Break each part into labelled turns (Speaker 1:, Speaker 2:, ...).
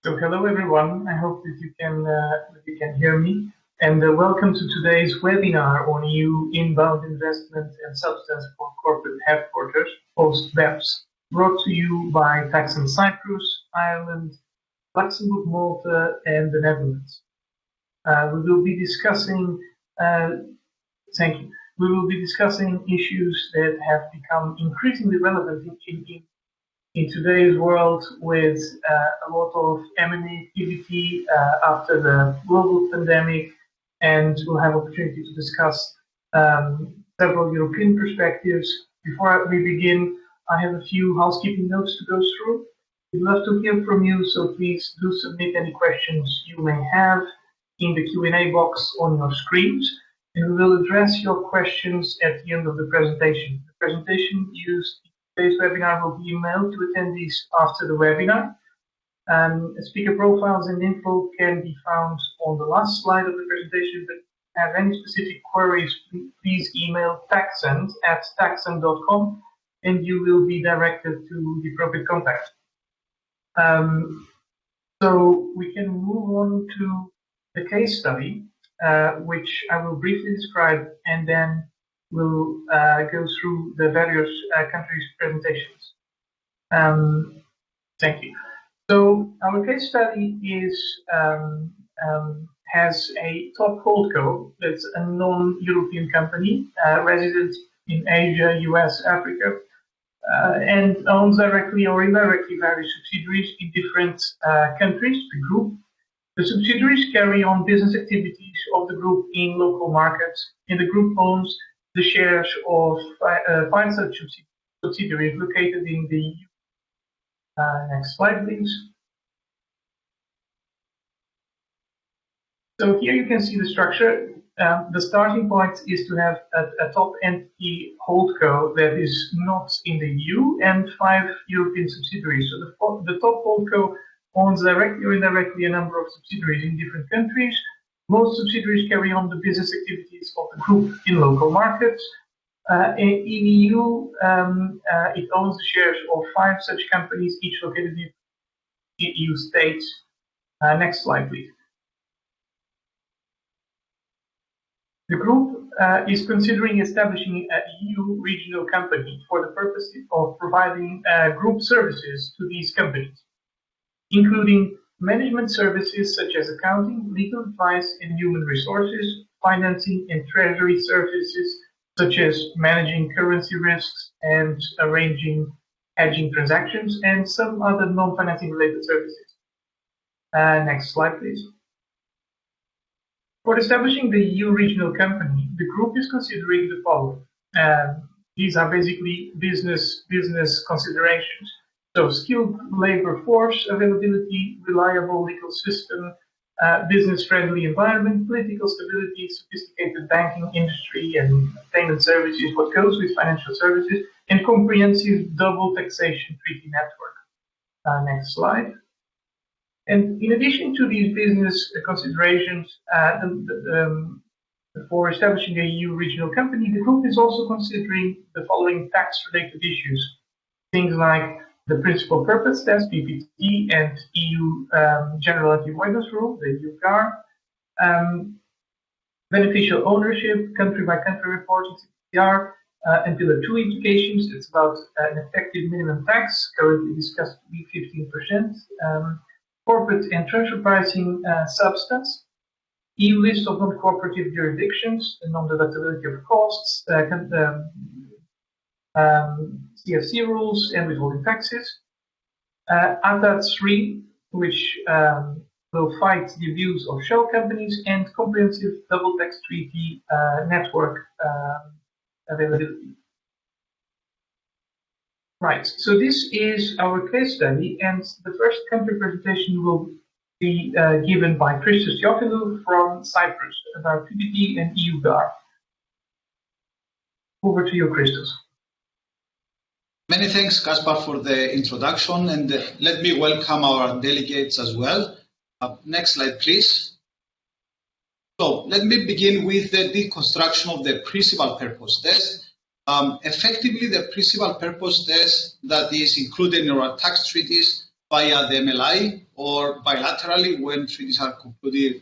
Speaker 1: So hello everyone, I hope that you can hear me, and welcome to today's webinar on EU inbound investment and substance for corporate headquarters, Post-BEPS, brought to you by Taxand Cyprus, Ireland, Luxembourg, Malta, and the Netherlands. We will be discussing issues that have become increasingly relevant in today's world, with a lot of M&E activity after the global pandemic, and we'll have opportunity to discuss several European perspectives. Before we begin, I have a few housekeeping notes to go through. We'd love to hear from you, so please do submit any questions you may have in the Q&A box on your screens, and we will address your questions at the end of the presentation. The presentation used today's webinar will be emailed to attendees after the webinar. Speaker profiles and info can be found on the last slide of the presentation, but if you have any specific queries, please email taxand@taxand.com and you will be directed to the appropriate contact. So we can move on to the case study, which I will briefly describe, and then we'll go through the various countries' presentations. Thank you. So our case study has a top holdco that's a non-European company, resident in Asia, US, Africa, and owns directly or indirectly various subsidiaries in different countries, the group. The subsidiaries carry on business activities of the group in local markets, and the group owns the shares of 5 such subsidiaries located in the EU. Next slide, please. So here you can see the structure. The starting point is to have a top entity holdco that is not in the EU and 5 European subsidiaries. So the top holdco owns directly or indirectly a number of subsidiaries in different countries. Most subsidiaries carry on the business activities of the group in local markets. In EU, it owns the shares of 5 such companies, each located in EU states. Next slide, please. The group is considering establishing an EU regional company for the purpose of providing group services to these companies, including management services such as accounting, legal advice and human resources, financing and treasury services such as managing currency risks and arranging hedging transactions, and some other non-financing related services. Next slide, please. For establishing the EU regional company, the group is considering the following. These are basically business considerations. So skilled labor force availability, reliable legal system, business-friendly environment, political stability, sophisticated banking industry and payment services, what goes with financial services, and comprehensive double taxation treaty network. Next slide. And in addition to these business considerations, for establishing a EU regional company, the group is also considering the following tax-related issues. Things like the principal purpose test, PPT, and EU General Anti-Avoidance Rule, the EU GAR, beneficial ownership, country-by-country reporting, CPR, and Pillar 2 implications. It's about an effective minimum tax, currently discussed to be 15%, corporate and transfer pricing substance, EU list of non-cooperative jurisdictions, the non-deductibility of costs, CFC rules and withholding taxes, AntiTax 3, which will fight the abuse of shell companies, and comprehensive double tax treaty network availability. Right, so this is our case study, and the first country presentation will be given by Christos Theophilou from Cyprus about PPT and EU GAR. Over to you, Christos.
Speaker 2: Many thanks, Gaspar, for the introduction, and let me welcome our delegates as well. Next slide, please. So let me begin with the deconstruction of the principal purpose test. Effectively, the principal purpose test that is included in our tax treaties via the MLI or bilaterally when treaties are concluded,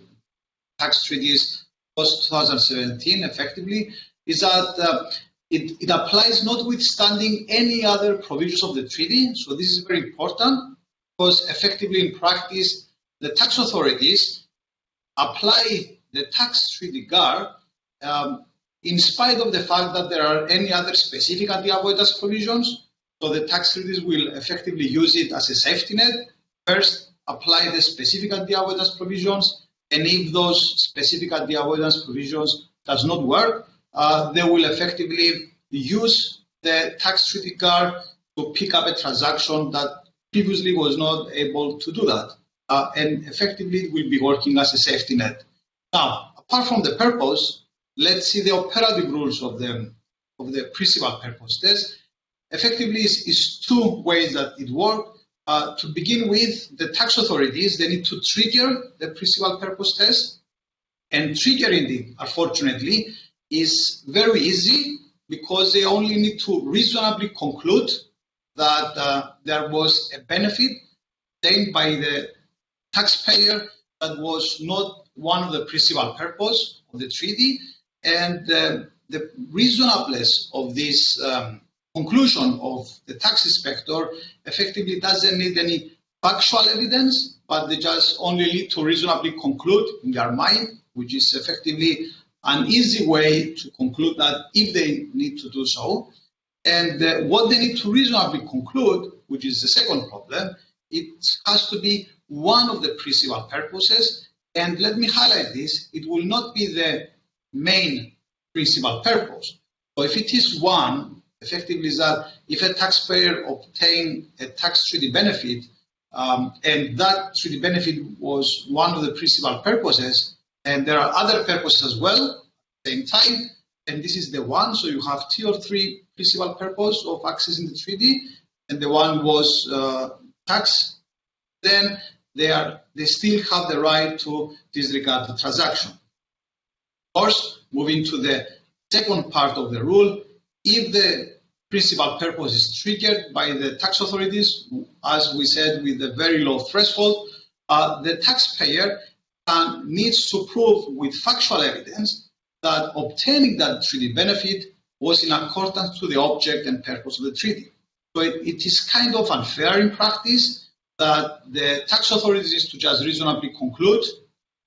Speaker 2: tax treaties post-2017 effectively, is that it applies notwithstanding any other provisions of the treaty. So this is very important because effectively in practice, the tax authorities apply the tax treaty GAR in spite of the fact that there are any other specific anti-avoidance provisions. So the tax treaties will effectively use it as a safety net. First, apply the specific anti-avoidance provisions, and if those specific anti-avoidance provisions does not work, they will effectively use the tax treaty GAR to pick up a transaction that previously was not able to do that. And effectively it will be working as a safety net. Now, apart from the purpose, let's see the operative rules of the principal purpose test. Effectively, is two ways that it works. To begin with, the tax authorities, they need to trigger the principal purpose test. And triggering it, unfortunately, is very easy because they only need to reasonably conclude that there was a benefit obtained by the taxpayer that was not one of the principal purpose of the treaty. And the reasonableness of this conclusion of the tax inspector effectively doesn't need any factual evidence, but they just only need to reasonably conclude in their mind, which is effectively an easy way to conclude that if they need to do so. And what they need to reasonably conclude, which is the second problem, it has to be one of the principal purposes. And let me highlight this, it will not be the main principal purpose. So if it is one, effectively is that if a taxpayer obtained a tax treaty benefit and that treaty benefit was one of the principal purposes, and there are other purposes as well at the same time, and this is the one, so you have two or three principal purpose of accessing the treaty, and the one was tax, then they still have the right to disregard the transaction. Of course, moving to the second part of the rule, if the principal purpose is triggered by the tax authorities, as we said, with a very low threshold, the taxpayer needs to prove with factual evidence that obtaining that treaty benefit was in accordance to the object and purpose of the treaty. So it is kind of unfair in practice that the tax authorities need to just reasonably conclude,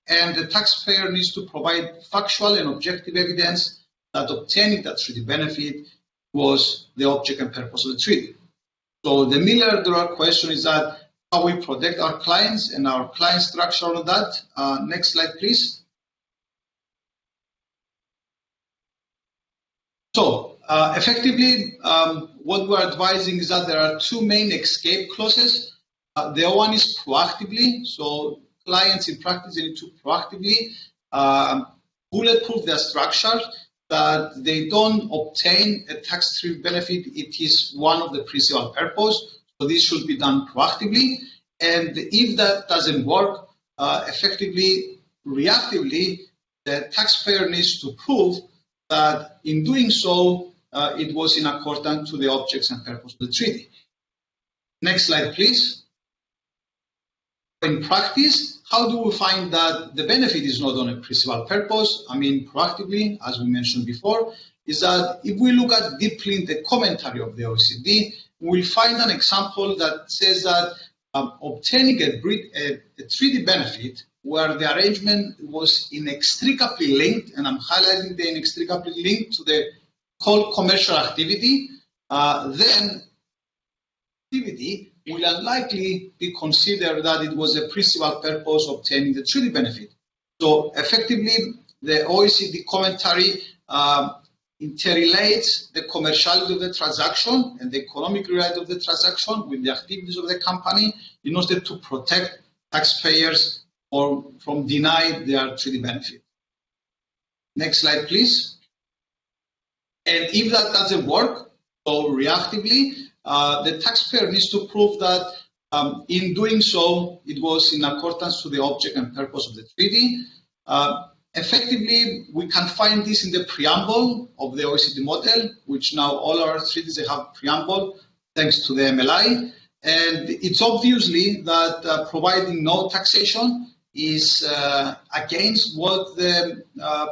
Speaker 2: and the taxpayer needs to provide factual and objective evidence that obtaining that treaty benefit was the object and purpose of the treaty. So the million-dollar question is that how we protect our clients and our client structure on that. Next slide, please. So effectively, what we're advising is that there are two main escape clauses. The one is proactively, so clients in practice need to proactively bulletproof their structure that they don't obtain a tax-free benefit. It is one of the principal purpose, so this should be done proactively. And if that doesn't work, effectively, reactively, the taxpayer needs to prove that in doing so, it was in accordance to the objects and purpose of the treaty. Next slide, please. In practice, how do we find that the benefit is not on a principal purpose? I mean, proactively, as we mentioned before, is that if we look at deeply in the commentary of the OECD, we'll find an example that says that obtaining a treaty benefit where the arrangement was inextricably linked, and I'm highlighting the inextricably linked to the whole commercial activity, then activity will unlikely be considered that it was a principal purpose of obtaining the treaty benefit. So effectively, the OECD commentary interrelates the commerciality of the transaction and the economic reality of the transaction with the activities of the company in order to protect taxpayers from denying their treaty benefit. Next slide, please. And if that doesn't work, so reactively, the taxpayer needs to prove that in doing so, it was in accordance to the object and purpose of the treaty. Effectively, we can find this in the preamble of the OECD model, which now all our treaties they have preamble, thanks to the MLI. And it's obviously that providing no taxation is against what the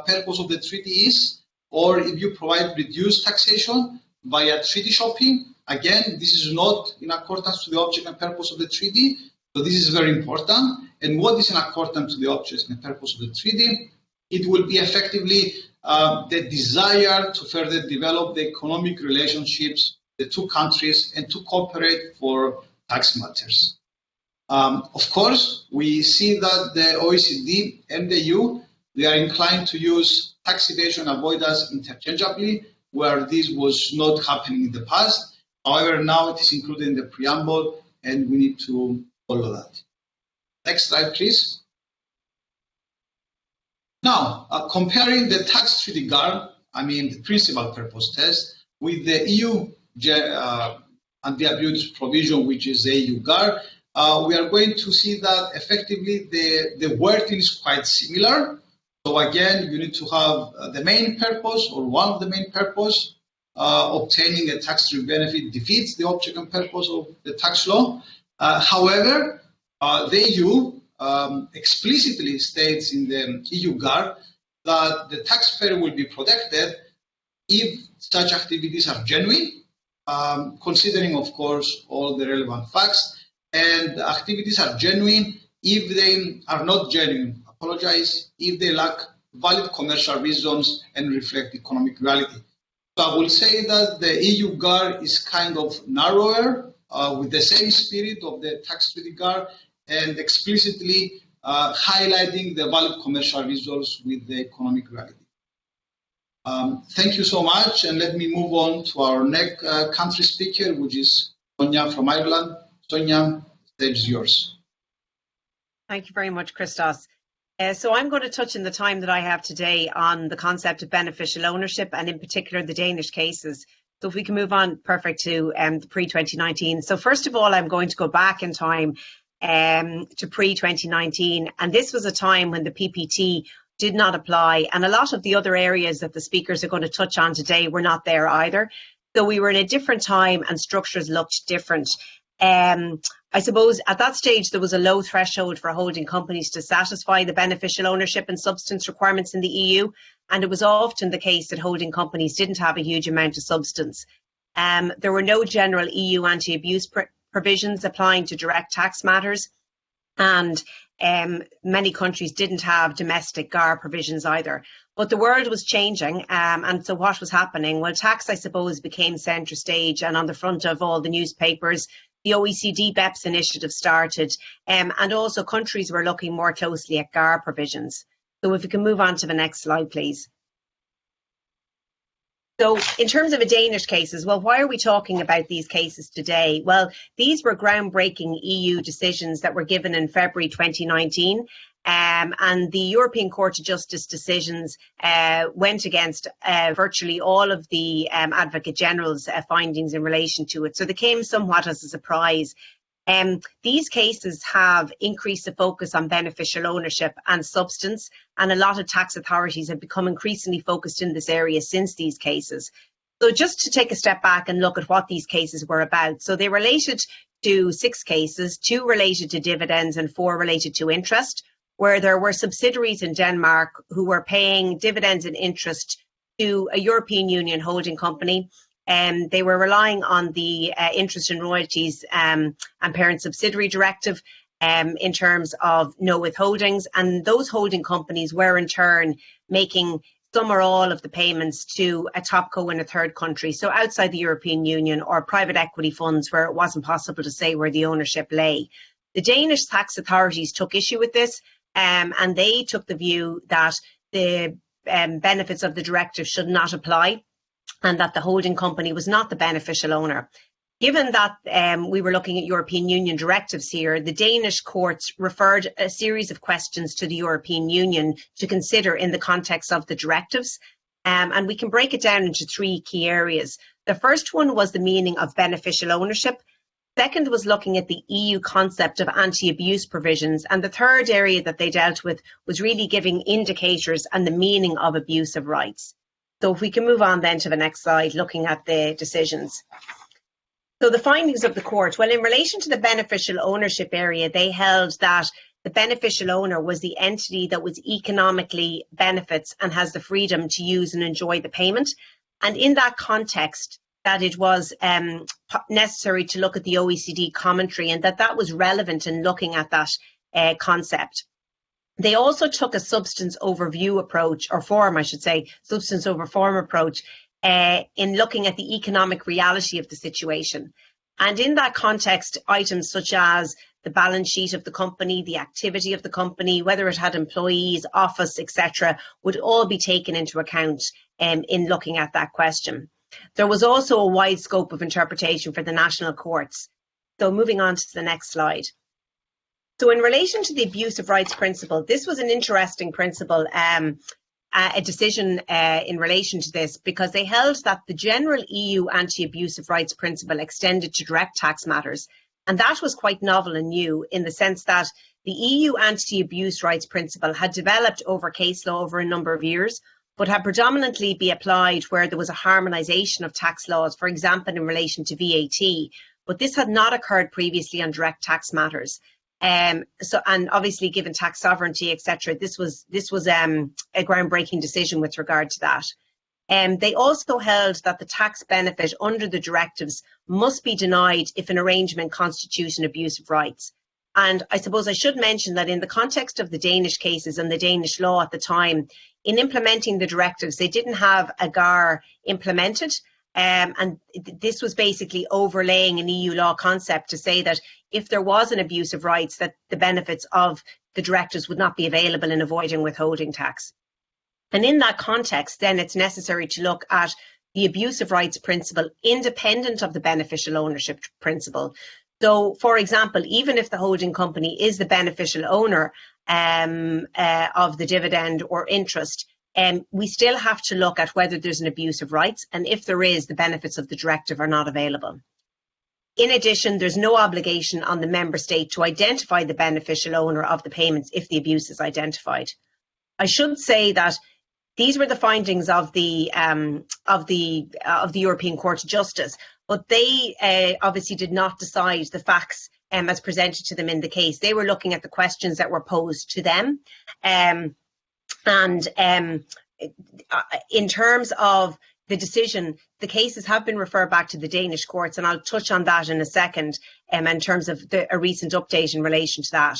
Speaker 2: purpose of the treaty is, or if you provide reduced taxation via treaty shopping, again, this is not in accordance to the object and purpose of the treaty. So this is very important. And what is in accordance to the object and purpose of the treaty? It will be effectively the desire to further develop the economic relationships the two countries and to cooperate for tax matters. Of course, we see that the OECD and the EU, they are inclined to use tax evasion and avoidance interchangeably, where this was not happening in the past. However, now it is included in the preamble, and we need to follow that. Next slide, please. Now, comparing the tax treaty GAR, the principal purpose test, with the EU anti-abuse provision, which is the EU GAR, we are going to see that effectively the wording is quite similar. So again, you need to have the main purpose or one of the main purpose. Obtaining a tax-free benefit defeats the object and purpose of the tax law. However, the EU explicitly states in the EU GAR that the taxpayer will be protected if such activities are genuine, considering, of course, all the relevant facts, and activities are genuine if they are not genuine. If they lack valid commercial reasons and reflect economic reality. So I will say that the EU GAR is kind of narrower, with the same spirit of the tax treaty GAR, and explicitly highlighting the valid commercial reasons with the economic reality. Thank you so much, and let me move on to our next country speaker, which is Sonya from Ireland. Sonya, the stage is yours.
Speaker 3: Thank you very much, Christos. So I'm going to touch in the time that I have today on the concept of beneficial ownership, and in particular the Danish cases. So if we can move on, perfect, to the pre-2019. So first of all, I'm going to go back in time to pre-2019, and this was a time when the PPT did not apply, and a lot of the other areas that the speakers are going to touch on today were not there either. So we were in a different time and structures looked different. I suppose at that stage there was a low threshold for holding companies to satisfy the beneficial ownership and substance requirements in the EU, and it was often the case that holding companies didn't have a huge amount of substance. There were no general EU anti-abuse provisions applying to direct tax matters, and many countries didn't have domestic GAR provisions either. But the world was changing, and so what was happening? Well, tax, I suppose, became centre stage and on the front of all the newspapers. The OECD BEPS initiative started, and also countries were looking more closely at GAR provisions. So if we can move on to the next slide, please. So in terms of the Danish cases, well, why are we talking about these cases today? Well, these were groundbreaking EU decisions that were given in February 2019. And the European Court of Justice decisions went against virtually all of the Advocate General's findings in relation to it. So they came somewhat as a surprise. These cases have increased the focus on beneficial ownership and substance, and a lot of tax authorities have become increasingly focused in this area since these cases. So just to take a step back and look at what these cases were about. So they related to 6 cases, 2 related to dividends and 4 related to interest, where there were subsidiaries in Denmark who were paying dividends and interest to a European Union holding company. They were relying on the interest and royalties and parent subsidiary directive in terms of no withholdings. And those holding companies were in turn making some or all of the payments to a topco in a third country, so outside the European Union, or private equity funds where it wasn't possible to say where the ownership lay. The Danish tax authorities took issue with this. And they took the view that the benefits of the directive should not apply, and that the holding company was not the beneficial owner. Given that we were looking at European Union directives here, the Danish courts referred a series of questions to the European Union to consider in the context of the directives. And we can break it down into 3 key areas. The first one was the meaning of beneficial ownership. Second was looking at the EU concept of anti-abuse provisions. And the third area that they dealt with was really giving indicators and the meaning of abuse of rights. So if we can move on then to the next slide, looking at the decisions. So the findings of the court, well, in relation to the beneficial ownership area, they held that the beneficial owner was the entity that was economically benefits and has the freedom to use and enjoy the payment. And in that context, that it was necessary to look at the OECD commentary and that was relevant in looking at that concept. They also took a substance overview approach, or form, I should say, substance over form approach, in looking at the economic reality of the situation. And in that context, items such as the balance sheet of the company, the activity of the company, whether it had employees, office, etc., would all be taken into account in looking at that question. There was also a wide scope of interpretation for the national courts. So moving on to the next slide. So in relation to the abuse of rights principle, this was an interesting principle, a decision in relation to this, because they held that the general EU anti-abuse of rights principle extended to direct tax matters. And that was quite novel and new in the sense that the EU anti-abuse rights principle had developed over case law over a number of years, but had predominantly been applied where there was a harmonisation of tax laws, for example, in relation to VAT. But this had not occurred previously on direct tax matters. And obviously, given tax sovereignty, etc., this was a groundbreaking decision with regard to that. They also held that the tax benefit under the directives must be denied if an arrangement constitutes an abuse of rights. And I suppose I should mention that in the context of the Danish cases and the Danish law at the time, in implementing the directives, they didn't have a GAR implemented. And this was basically overlaying an EU law concept to say that if there was an abuse of rights, that the benefits of the directives would not be available in avoiding withholding tax. And in that context, then it's necessary to look at the abuse of rights principle independent of the beneficial ownership principle. So, for example, even if the holding company is the beneficial owner of the dividend or interest, we still have to look at whether there's an abuse of rights, and if there is, the benefits of the directive are not available. In addition, there's no obligation on the member state to identify the beneficial owner of the payments if the abuse is identified. I should say that these were the findings of the European Court of Justice, but they obviously did not decide the facts as presented to them in the case. They were looking at the questions that were posed to them. In terms of the decision, the cases have been referred back to the Danish courts, and I'll touch on that in a second in terms of a recent update in relation to that.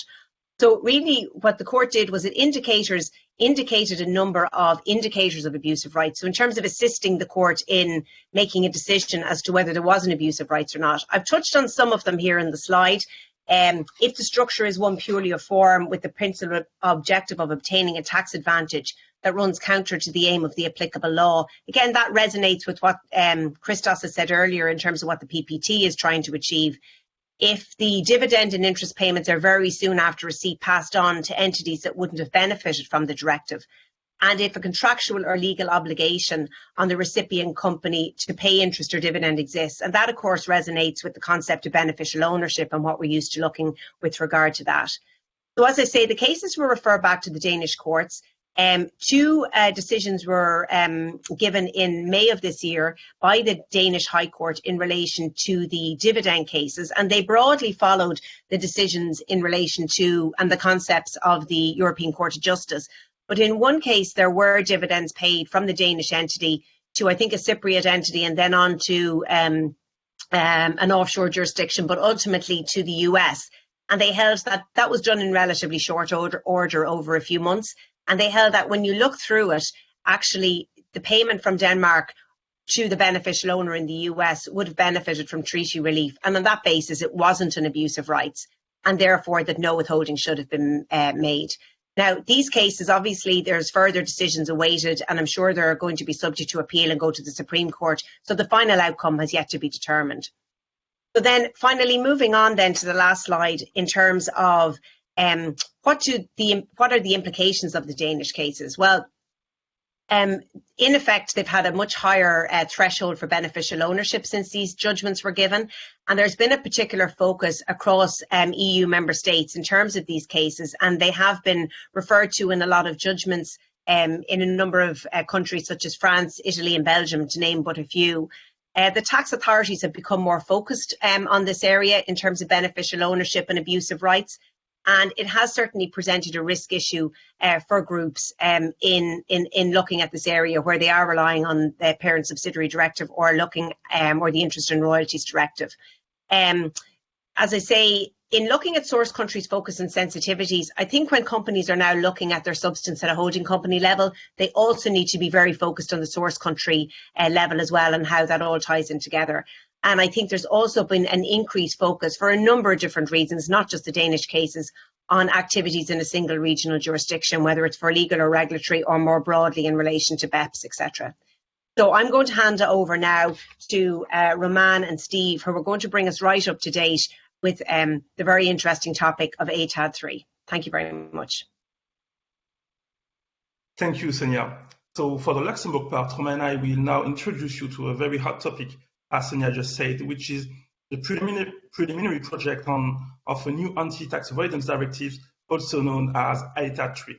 Speaker 3: So really what the court did was it indicated a number of indicators of abuse of rights. So in terms of assisting the court in making a decision as to whether there was an abuse of rights or not, I've touched on some of them here in the slide. If the structure is one purely of form with the principal objective of obtaining a tax advantage that runs counter to the aim of the applicable law, again, that resonates with what Christos has said earlier in terms of what the PPT is trying to achieve. If the dividend and interest payments are very soon after receipt passed on to entities that wouldn't have benefited from the directive, and if a contractual or legal obligation on the recipient company to pay interest or dividend exists, and that of course resonates with the concept of beneficial ownership and what we're used to looking with regard to that. So as I say, the cases were referred back to the Danish courts. Two decisions were given in May of this year by the Danish High Court in relation to the dividend cases, and they broadly followed the decisions in relation to and the concepts of the European Court of Justice. But in one case, there were dividends paid from the Danish entity to, I think, a Cypriot entity and then on to an offshore jurisdiction, but ultimately to the US. And they held that that was done in relatively short order over a few months. And they held that when you look through it, actually the payment from Denmark to the beneficial owner in the US would have benefited from treaty relief. And on that basis, it wasn't an abuse of rights, and therefore that no withholding should have been made. Now, these cases, obviously, there's further decisions awaited, and I'm sure they're going to be subject to appeal and go to the Supreme Court. So the final outcome has yet to be determined. So then finally, moving on then to the last slide in terms of what are the implications of the Danish cases? Well, in effect, they've had a much higher threshold for beneficial ownership since these judgments were given. And there's been a particular focus across EU member states in terms of these cases. And they have been referred to in a lot of judgments in a number of countries such as France, Italy and Belgium, to name but a few. The tax authorities have become more focused on this area in terms of beneficial ownership and abuse of rights. And it has certainly presented a risk issue for groups in looking at this area where they are relying on the parent subsidiary directive or looking or the interest and royalties directive. As I say, in looking at source countries' focus and sensitivities, I think when companies are now looking at their substance at a holding company level, they also need to be very focused on the source country level as well and how that all ties in together. And I think there's also been an increased focus for a number of different reasons, not just the Danish cases, on activities in a single regional jurisdiction, whether it's for legal or regulatory or more broadly in relation to BEPS, etc. So I'm going to hand it over now to Romain and Steve, who are going to bring us right up to date with the very interesting topic of ATAD 3. Thank you very much.
Speaker 4: Thank you, Sonya. So for the Luxembourg part, Romain and I will now introduce you to a very hot topic, as Sonya just said, which is the preliminary project of a new anti-tax avoidance directive, also known as ATAD 3.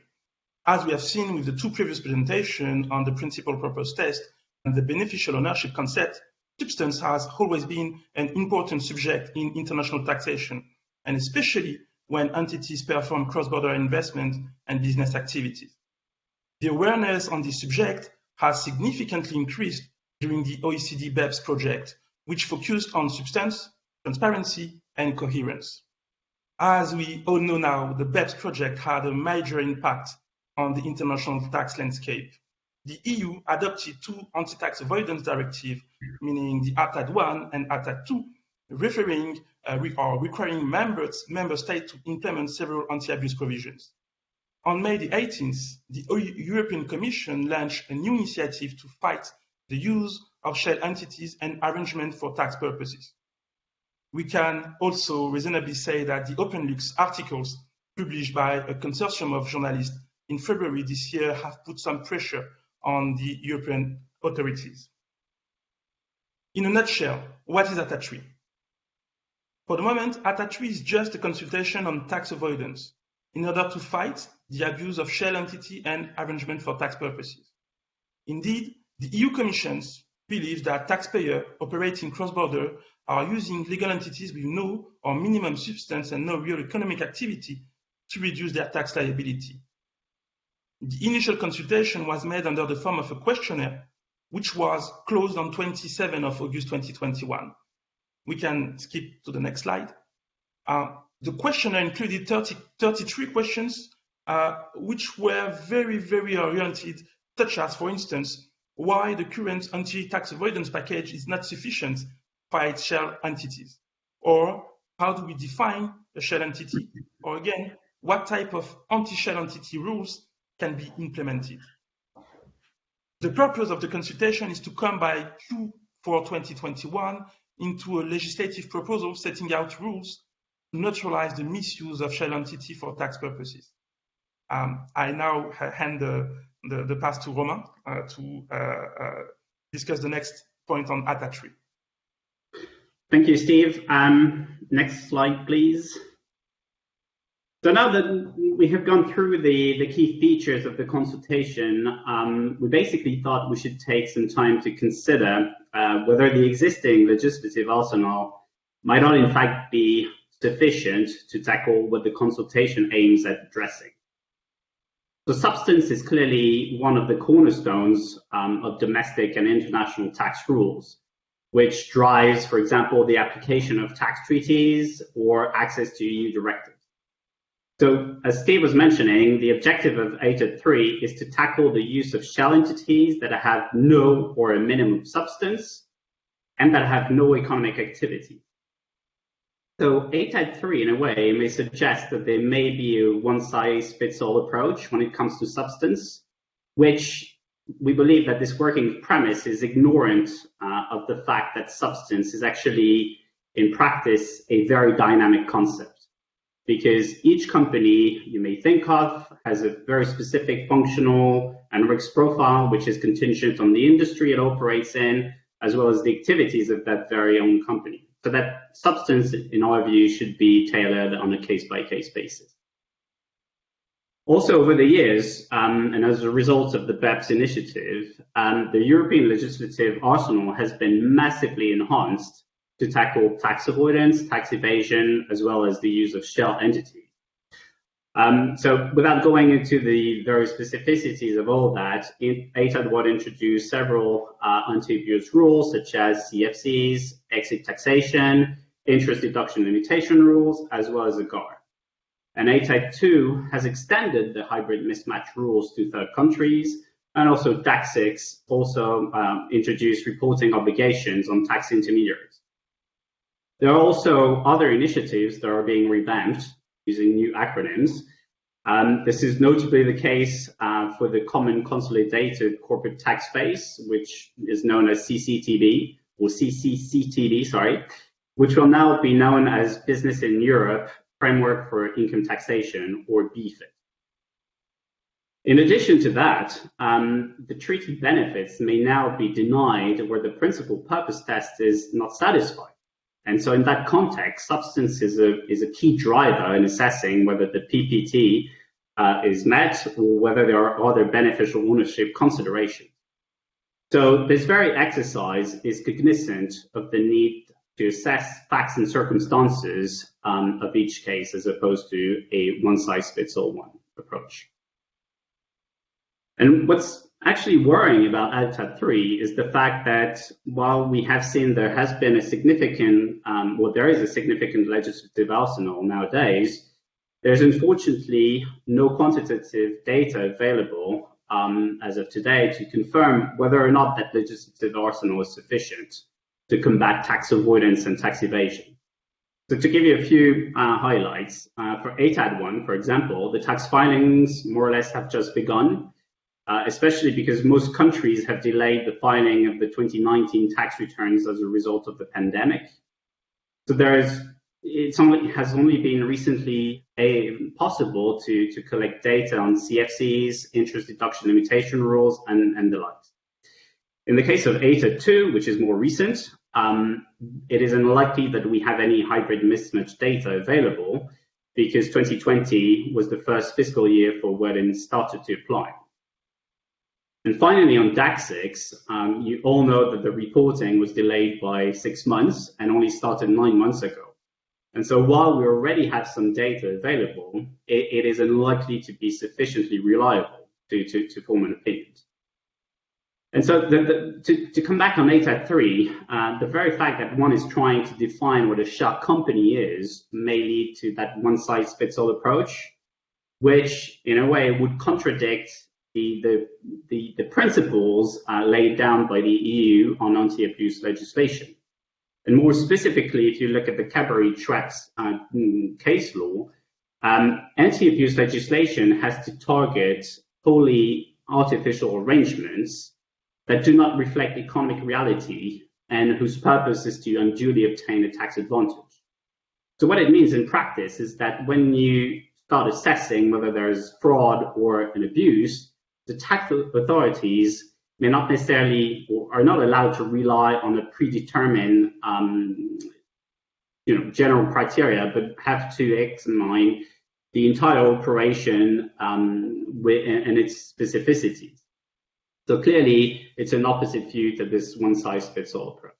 Speaker 4: As we have seen with the two previous presentations on the principal purpose test and the beneficial ownership concept, substance has always been an important subject in international taxation, and especially when entities perform cross-border investment and business activities. The awareness on this subject has significantly increased during the OECD BEPS project, which focused on substance, transparency, and coherence. As we all know now, the BEPS project had a major impact on the international tax landscape. The EU adopted two anti-tax avoidance directives, meaning the ATAD 1 and ATAD 2, requiring member states to implement several anti-abuse provisions. On May the 18th, the European Commission launched a new initiative to fight the use of shell entities and arrangements for tax purposes. We can also reasonably say that the OpenLux articles published by a consortium of journalists in February this year have put some pressure on the European authorities. In a nutshell, what is ATAD 3? For the moment, ATAD 3 is just a consultation on tax avoidance in order to fight the abuse of shell entity and arrangement for tax purposes. Indeed, the EU Commission believes that taxpayers operating cross-border are using legal entities with no or minimum substance and no real economic activity to reduce their tax liability. The initial consultation was made under the form of a questionnaire, which was closed on 27 of August 2021. We can skip to the next slide. The questionnaire included 33 questions, which were very, very oriented, such as, for instance, why the current anti-tax avoidance package is not sufficient to fight shell entities, or how do we define a shell entity, or again, what type of anti-shell entity rules can be implemented. The purpose of the consultation is to come by Q4 2021 into a legislative proposal setting out rules to neutralize the misuse of shell entity for tax purposes. I now hand the pass to Romain to discuss the next point on ATAD 3.
Speaker 5: Thank you, Steve. Next slide, please. So now that we have gone through the key features of the consultation, we basically thought we should take some time to consider whether the existing legislative arsenal might not in fact be sufficient to tackle what the consultation aims at addressing. So substance is clearly one of the cornerstones of domestic and international tax rules, which drives, for example, the application of tax treaties or access to EU directives. So, as Steve was mentioning, the objective of ATAD 3 is to tackle the use of shell entities that have no or a minimum substance and that have no economic activity. So ATAD 3, in a way, may suggest that there may be a one-size-fits-all approach when it comes to substance, which we believe that this working premise is ignorant of the fact that substance is actually, in practice, a very dynamic concept. Because each company you may think of has a very specific functional and risk profile, which is contingent on the industry it operates in, as well as the activities of that very own company. So that substance, in our view, should be tailored on a case-by-case basis. Also, over the years, and as a result of the BEPS initiative, the European legislative arsenal has been massively enhanced to tackle tax avoidance, tax evasion, as well as the use of shell entities. So without going into the various specificities of all that, ATAD introduced several anti-abuse rules such as CFCs, exit taxation, interest deduction limitation rules, as well as a GAR. And ATAD 2 has extended the hybrid mismatch rules to third countries, and also DAC 6 also introduced reporting obligations on tax intermediaries. There are also other initiatives that are being revamped using new acronyms. This is notably the case for the Common Consolidated Corporate Tax Base, which is known as CCTB, or CCCTB, sorry, which will now be known as Business in Europe Framework for Income Taxation, or BEFIT. In addition to that, the treaty benefits may now be denied where the principal purpose test is not satisfied. And so in that context, substance is a key driver in assessing whether the PPT is met or whether there are other beneficial ownership considerations. So this very exercise is cognizant of the need to assess facts and circumstances of each case as opposed to a one-size-fits-all approach. And what's actually worrying about ATAD 3 is the fact that while we have seen there has been a significant, there is a significant legislative arsenal nowadays, there's unfortunately no quantitative data available as of today to confirm whether or not that legislative arsenal is sufficient to combat tax avoidance and tax evasion. So to give you a few highlights, for ATAD 1, for example, the tax filings more or less have just begun, especially because most countries have delayed the filing of the 2019 tax returns as a result of the pandemic. So it has only been recently possible to collect data on CFCs, interest deduction limitation rules, and the likes. In the case of ATAD 2, which is more recent, it is unlikely that we have any hybrid mismatch data available because 2020 was the first fiscal year for when it started to apply. And finally, on DAC 6, you all know that the reporting was delayed by 6 months and only started 9 months ago. And so while we already have some data available, it is unlikely to be sufficiently reliable to form an opinion. And so to come back on ATAD 3, the very fact that one is trying to define what a shell company is may lead to that one-size-fits-all approach, which in a way would contradict the principles laid down by the EU on anti-abuse legislation. And more specifically, if you look at the Cabaret-Trax case law, anti-abuse legislation has to target wholly artificial arrangements that do not reflect economic reality and whose purpose is to unduly obtain a tax advantage. So what it means in practice is that when you start assessing whether there is fraud or an abuse, the tax authorities may not necessarily or are not allowed to rely on a predetermined general criteria, but have to examine the entire operation and its specificities. So clearly, it's an opposite view to this one-size-fits-all approach.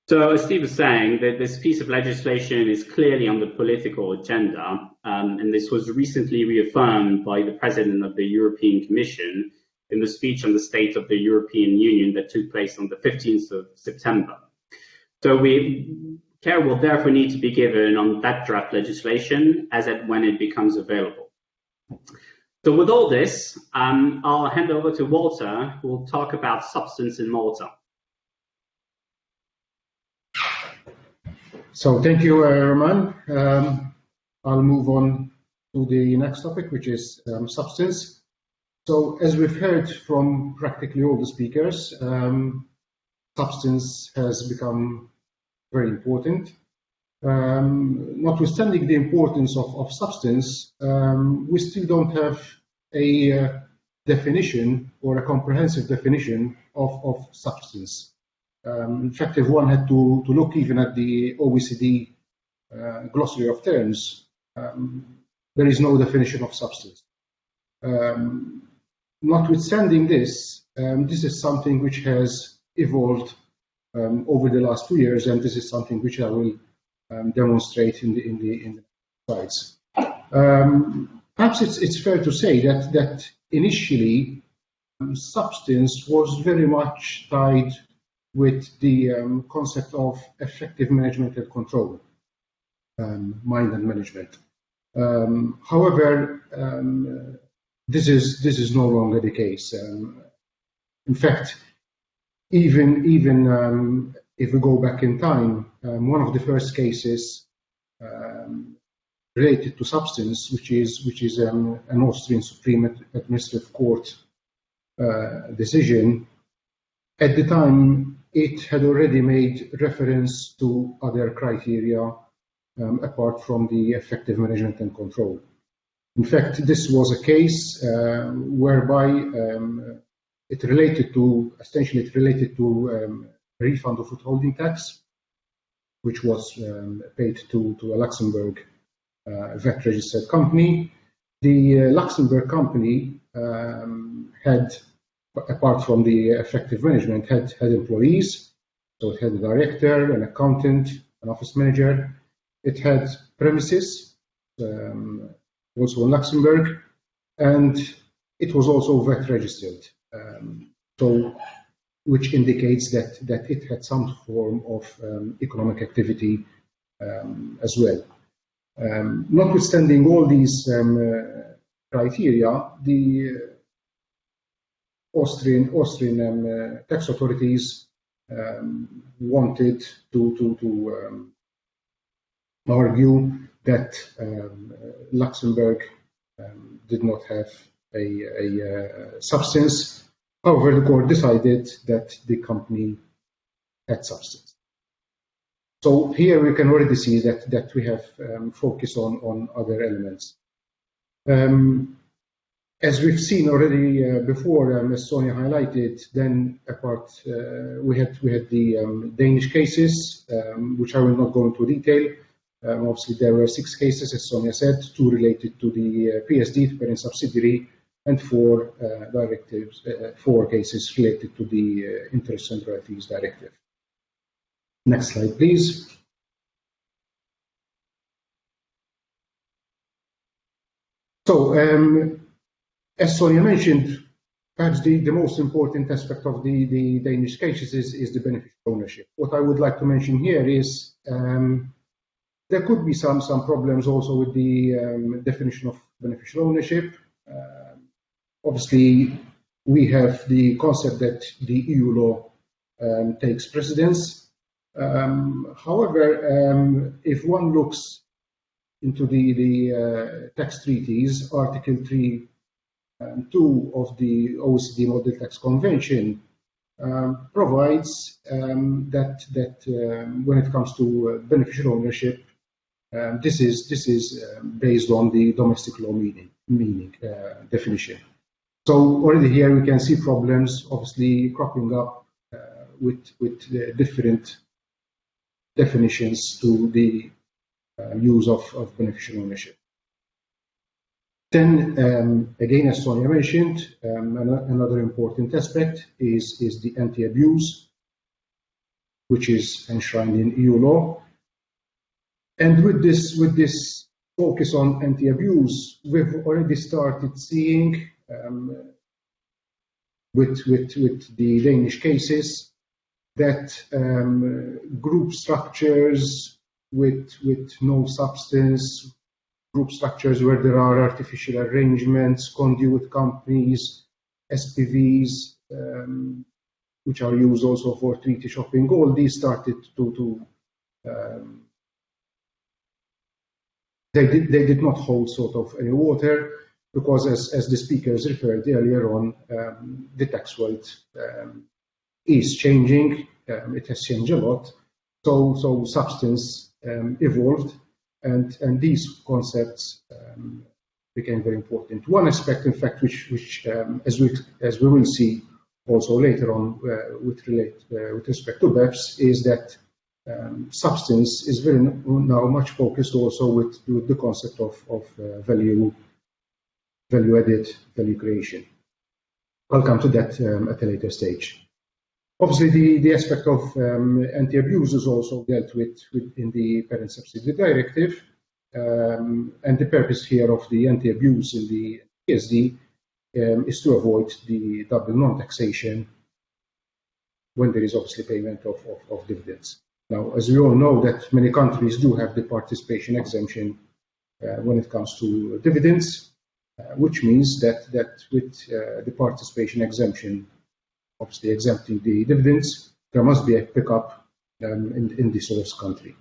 Speaker 5: So as Steve was saying, that this piece of legislation is clearly on the political agenda, and this was recently reaffirmed by the President of the European Commission in the speech on the State of the European Union that took place on the 15th of September. So care will therefore need to be given on that draft legislation as and when it becomes available. So with all this, I'll hand over to Walter, who will talk about substance in Malta.
Speaker 6: So thank you, Romain. I'll move on to the next topic, which is substance. So as we've heard from practically all the speakers, substance has become very important. Notwithstanding the importance of substance, we still don't have a definition or a comprehensive definition of substance. In fact, if one had to look even at the OECD glossary of terms, there is no definition of substance. Notwithstanding this, this is something which has evolved over the last 2 years, and this is something which I will demonstrate in the slides. Perhaps it's fair to say that initially substance was very much tied with the concept of effective management and control, mind and management. However, this is no longer the case. In fact, even if we go back in time, one of the first cases related to substance, which is an Austrian Supreme Administrative Court decision, at the time it had already made reference to other criteria apart from the effective management and control. In fact, this was a case whereby essentially it related to refund of withholding tax, which was paid to a Luxembourg VAT registered company. The Luxembourg company had, apart from the effective management, had employees. So it had a director, an accountant, an office manager. It had premises, also in Luxembourg, and it was also VAT registered. Which indicates that it had some form of economic activity as well. Notwithstanding all these criteria, the Austrian tax authorities wanted to argue that Luxembourg did not have a substance. However, the court decided that the company had substance. So here we can already see that we have focus on other elements. As we've seen already before, as Sonya highlighted, then apart we had the Danish cases, which I will not go into detail. Obviously, there were 6 cases, as Sonya said, 2 related to the PSD, the parent subsidiary, and 4 directives, 4 cases related to the interest and royalties directive. Next slide, please. So, as Sonya mentioned, perhaps the most important aspect of the Danish cases is the beneficial ownership. What I would like to mention here is there could be some problems also with the definition of beneficial ownership. Obviously, we have the concept that the EU law takes precedence. However, if one looks into the tax treaties, Article 3 and 2 of the OECD Model Tax Convention provides that when it comes to beneficial ownership, this is based on the domestic law meaning definition. So already here we can see problems obviously cropping up with different definitions to the use of beneficial ownership. Then again, as Sonya mentioned, another important aspect is the anti-abuse, which is enshrined in EU law. And with this focus on anti-abuse, we've already started seeing with the Danish cases that group structures with no substance, group structures where there are artificial arrangements, conduit companies, SPVs, which are used also for treaty shopping, all these started to they did not hold sort of any water, because as the speakers referred earlier on, the tax world is changing. It has changed a lot. So substance evolved, and these concepts became very important. One aspect, in fact, which as we will see also later on with respect to BEPS, is that substance is very now much focused also with the concept of value added, value creation. I'll come to that at a later stage. Obviously, the aspect of anti-abuse is also dealt with in the Parent Subsidy Directive, and the purpose here of the anti-abuse in the PSD is to avoid the double non-taxation when there is obviously payment of dividends. Now, as we all know, that many countries do have the participation exemption when it comes to dividends, which means that with the participation exemption, obviously exempting the dividends, there must be a pickup in the source country.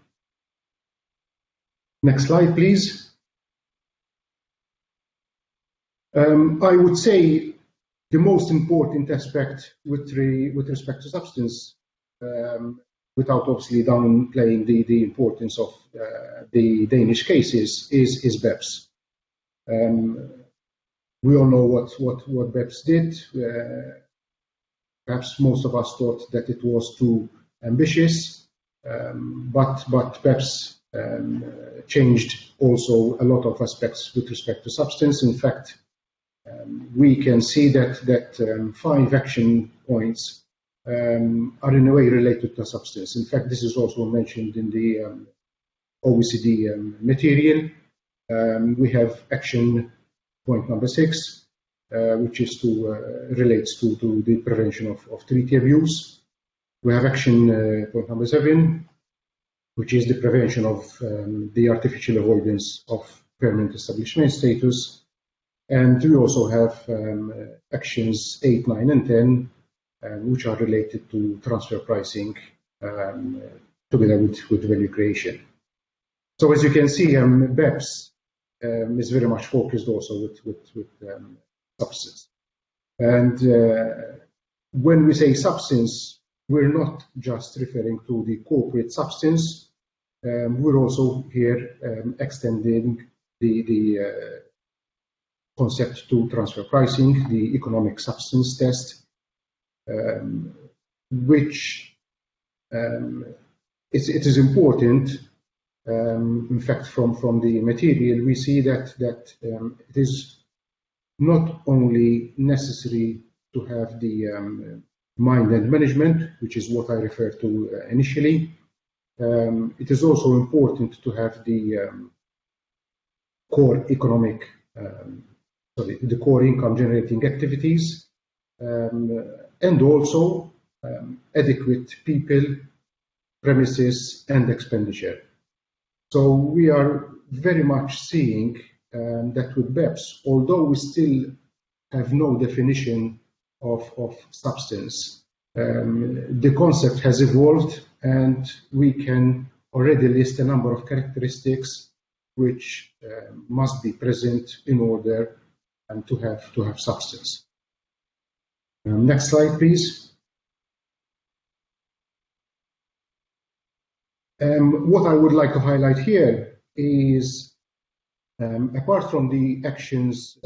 Speaker 6: Next slide, please. I would say the most important aspect with respect to substance, without obviously downplaying the importance of the Danish cases, is BEPS. We all know what BEPS did. Perhaps most of us thought that it was too ambitious, but BEPS changed also a lot of aspects with respect to substance. In fact, we can see that 5 action points are in a way related to substance. In fact, this is also mentioned in the OECD material. We have action point number 6, which is relates to the prevention of treaty abuse. We have action point number 7, which is the prevention of the artificial avoidance of permanent establishment status. And we also have actions 8, 9, and 10, which are related to transfer pricing together with value creation. So as you can see, BEPS is very much focused also with substance. And when we say substance, we're not just referring to the corporate substance. We're also here extending the concept to transfer pricing, the economic substance test, which it is important. In fact, from the material, we see that it is not only necessary to have the mind and management, which is what I referred to initially. It is also important to have the core economic, the core income generating activities, and also adequate people, premises, and expenditure. So we are very much seeing that with BEPS, although we still have no definition of substance, the concept has evolved, and we can already list a number of characteristics which must be present in order to have substance. Next slide, please. What I would like to highlight here is, apart from the actions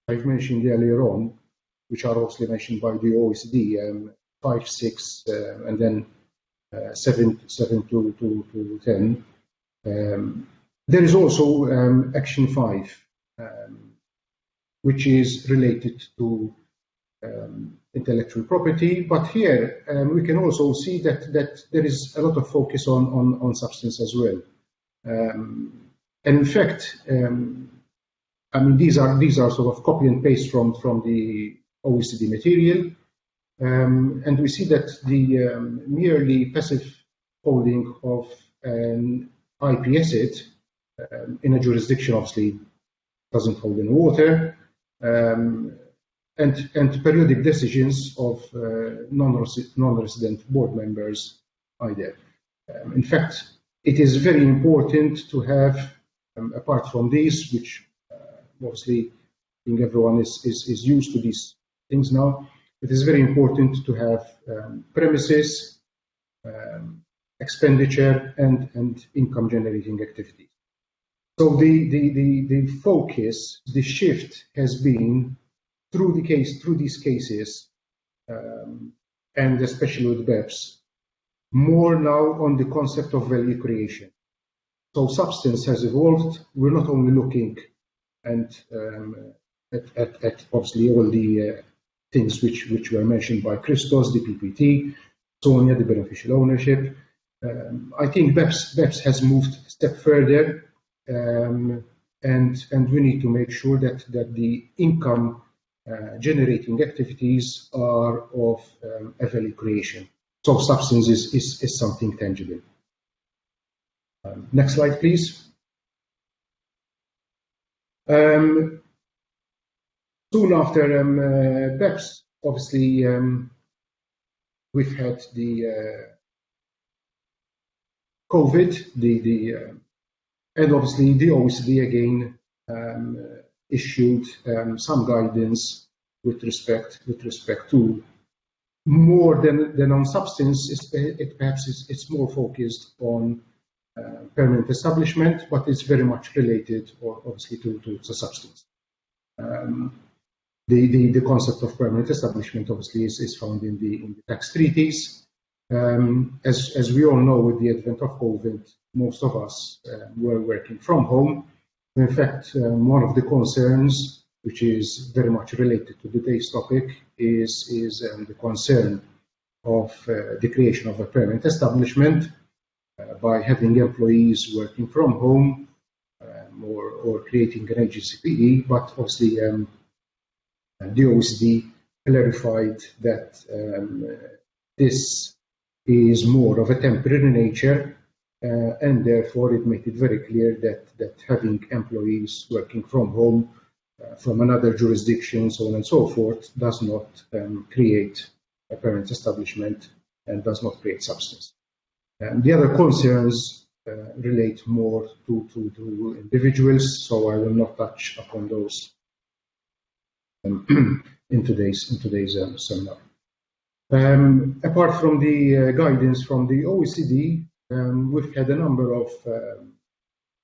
Speaker 6: I've mentioned earlier on, which are also mentioned by the OECD, 5, 6, and then 7 to 10, there is also action 5, which is related to intellectual property. But here we can also see that there is a lot of focus on substance as well. And in fact, I mean, these are sort of copy and paste from the OECD material, and we see that the merely passive holding of an IP asset in a jurisdiction obviously doesn't hold any water, and periodic decisions of non-resident board members either. In fact, it is very important to have, apart from these, which obviously I think everyone is used to these things now, it is very important to have premises, expenditure, and income generating activities. So the focus, the shift has been through these cases, and especially with BEPS, more now on the concept of value creation. So substance has evolved. We're not only looking at obviously all the things which were mentioned by Christos, the PPT, Sonya, the beneficial ownership. I think BEPS has moved a step further, and we need to make sure that the income generating activities are of a value creation. So substance is something tangible. Next slide, please. Soon after BEPS, obviously, we've had the COVID, and obviously the OECD again issued some guidance with respect to more than on substance. It's more focused on permanent establishment, but it's very much related, or obviously, to the substance. The concept of permanent establishment obviously is found in the tax treaties. As we all know, with the advent of COVID, most of us were working from home. In fact, one of the concerns, which is very much related to today's topic, is the concern of the creation of a permanent establishment by having employees working from home or creating an HGCPE. But obviously, the OECD clarified that this is more of a temporary nature, and therefore it made it very clear that having employees working from home from another jurisdiction, so on and so forth, does not create a permanent establishment and does not create substance. The other concerns relate more to individuals, so I will not touch upon those in today's seminar. Apart from the guidance from the OECD, we've had a number of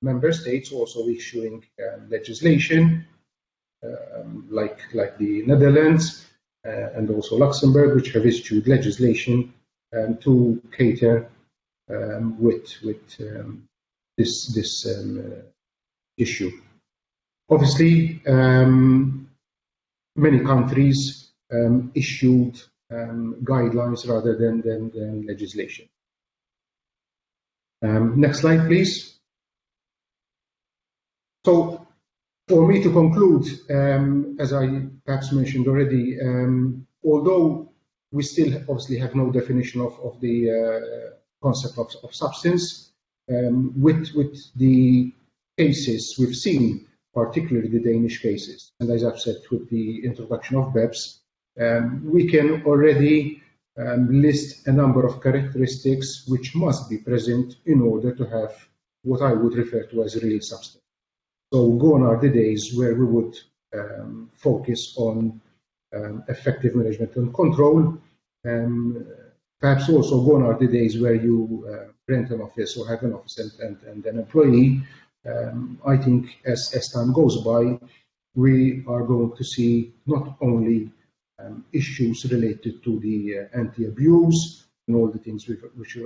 Speaker 6: member states also issuing legislation, like the Netherlands and also Luxembourg, which have issued legislation to cater with this issue. Obviously, many countries issued guidelines rather than legislation. Next slide, please. So, for me to conclude, as I perhaps mentioned already, although we still obviously have no definition of the concept of substance, with the cases we've seen, particularly the Danish cases, and as I've said, with the introduction of BEPS, we can already list a number of characteristics which must be present in order to have what I would refer to as real substance. So gone are the days where we would focus on effective management and control. Perhaps also gone are the days where you rent an office or have an office and an employee. I think as time goes by, we are going to see not only issues related to the anti-abuse and all the things which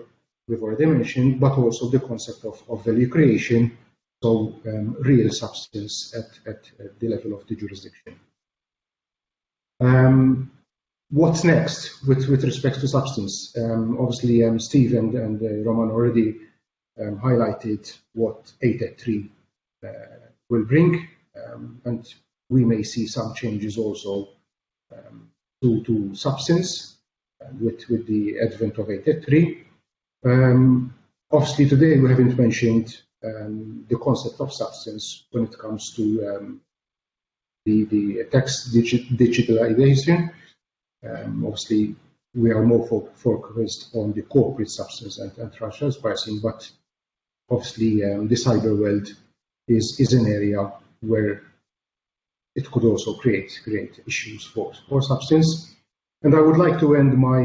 Speaker 6: we've already mentioned, but also the concept of value creation, so real substance at the level of the jurisdiction. What's next with respect to substance? Obviously, Steve and Romain already highlighted what ATEC 3 will bring, and we may see some changes also to substance with the advent of ATEC 3. Obviously, today we haven't mentioned the concept of substance when it comes to the tax digitalization. Obviously, we are more focused on the corporate substance and transfer pricing, but obviously the cyber world is an area where it could also create issues for substance. And I would like to end my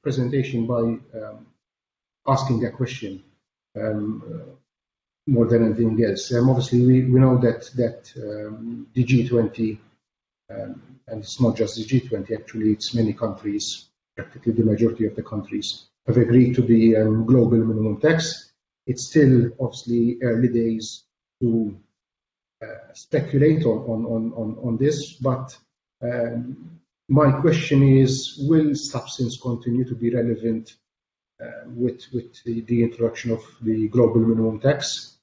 Speaker 6: presentation by asking a question more than anything else. Obviously, we know that the G20, and it's not just the G20, actually, it's many countries, practically the majority of the countries, have agreed to the global minimum tax. It's still obviously early days to speculate on this, but my question is, will substance continue to be relevant with the introduction of the global minimum tax?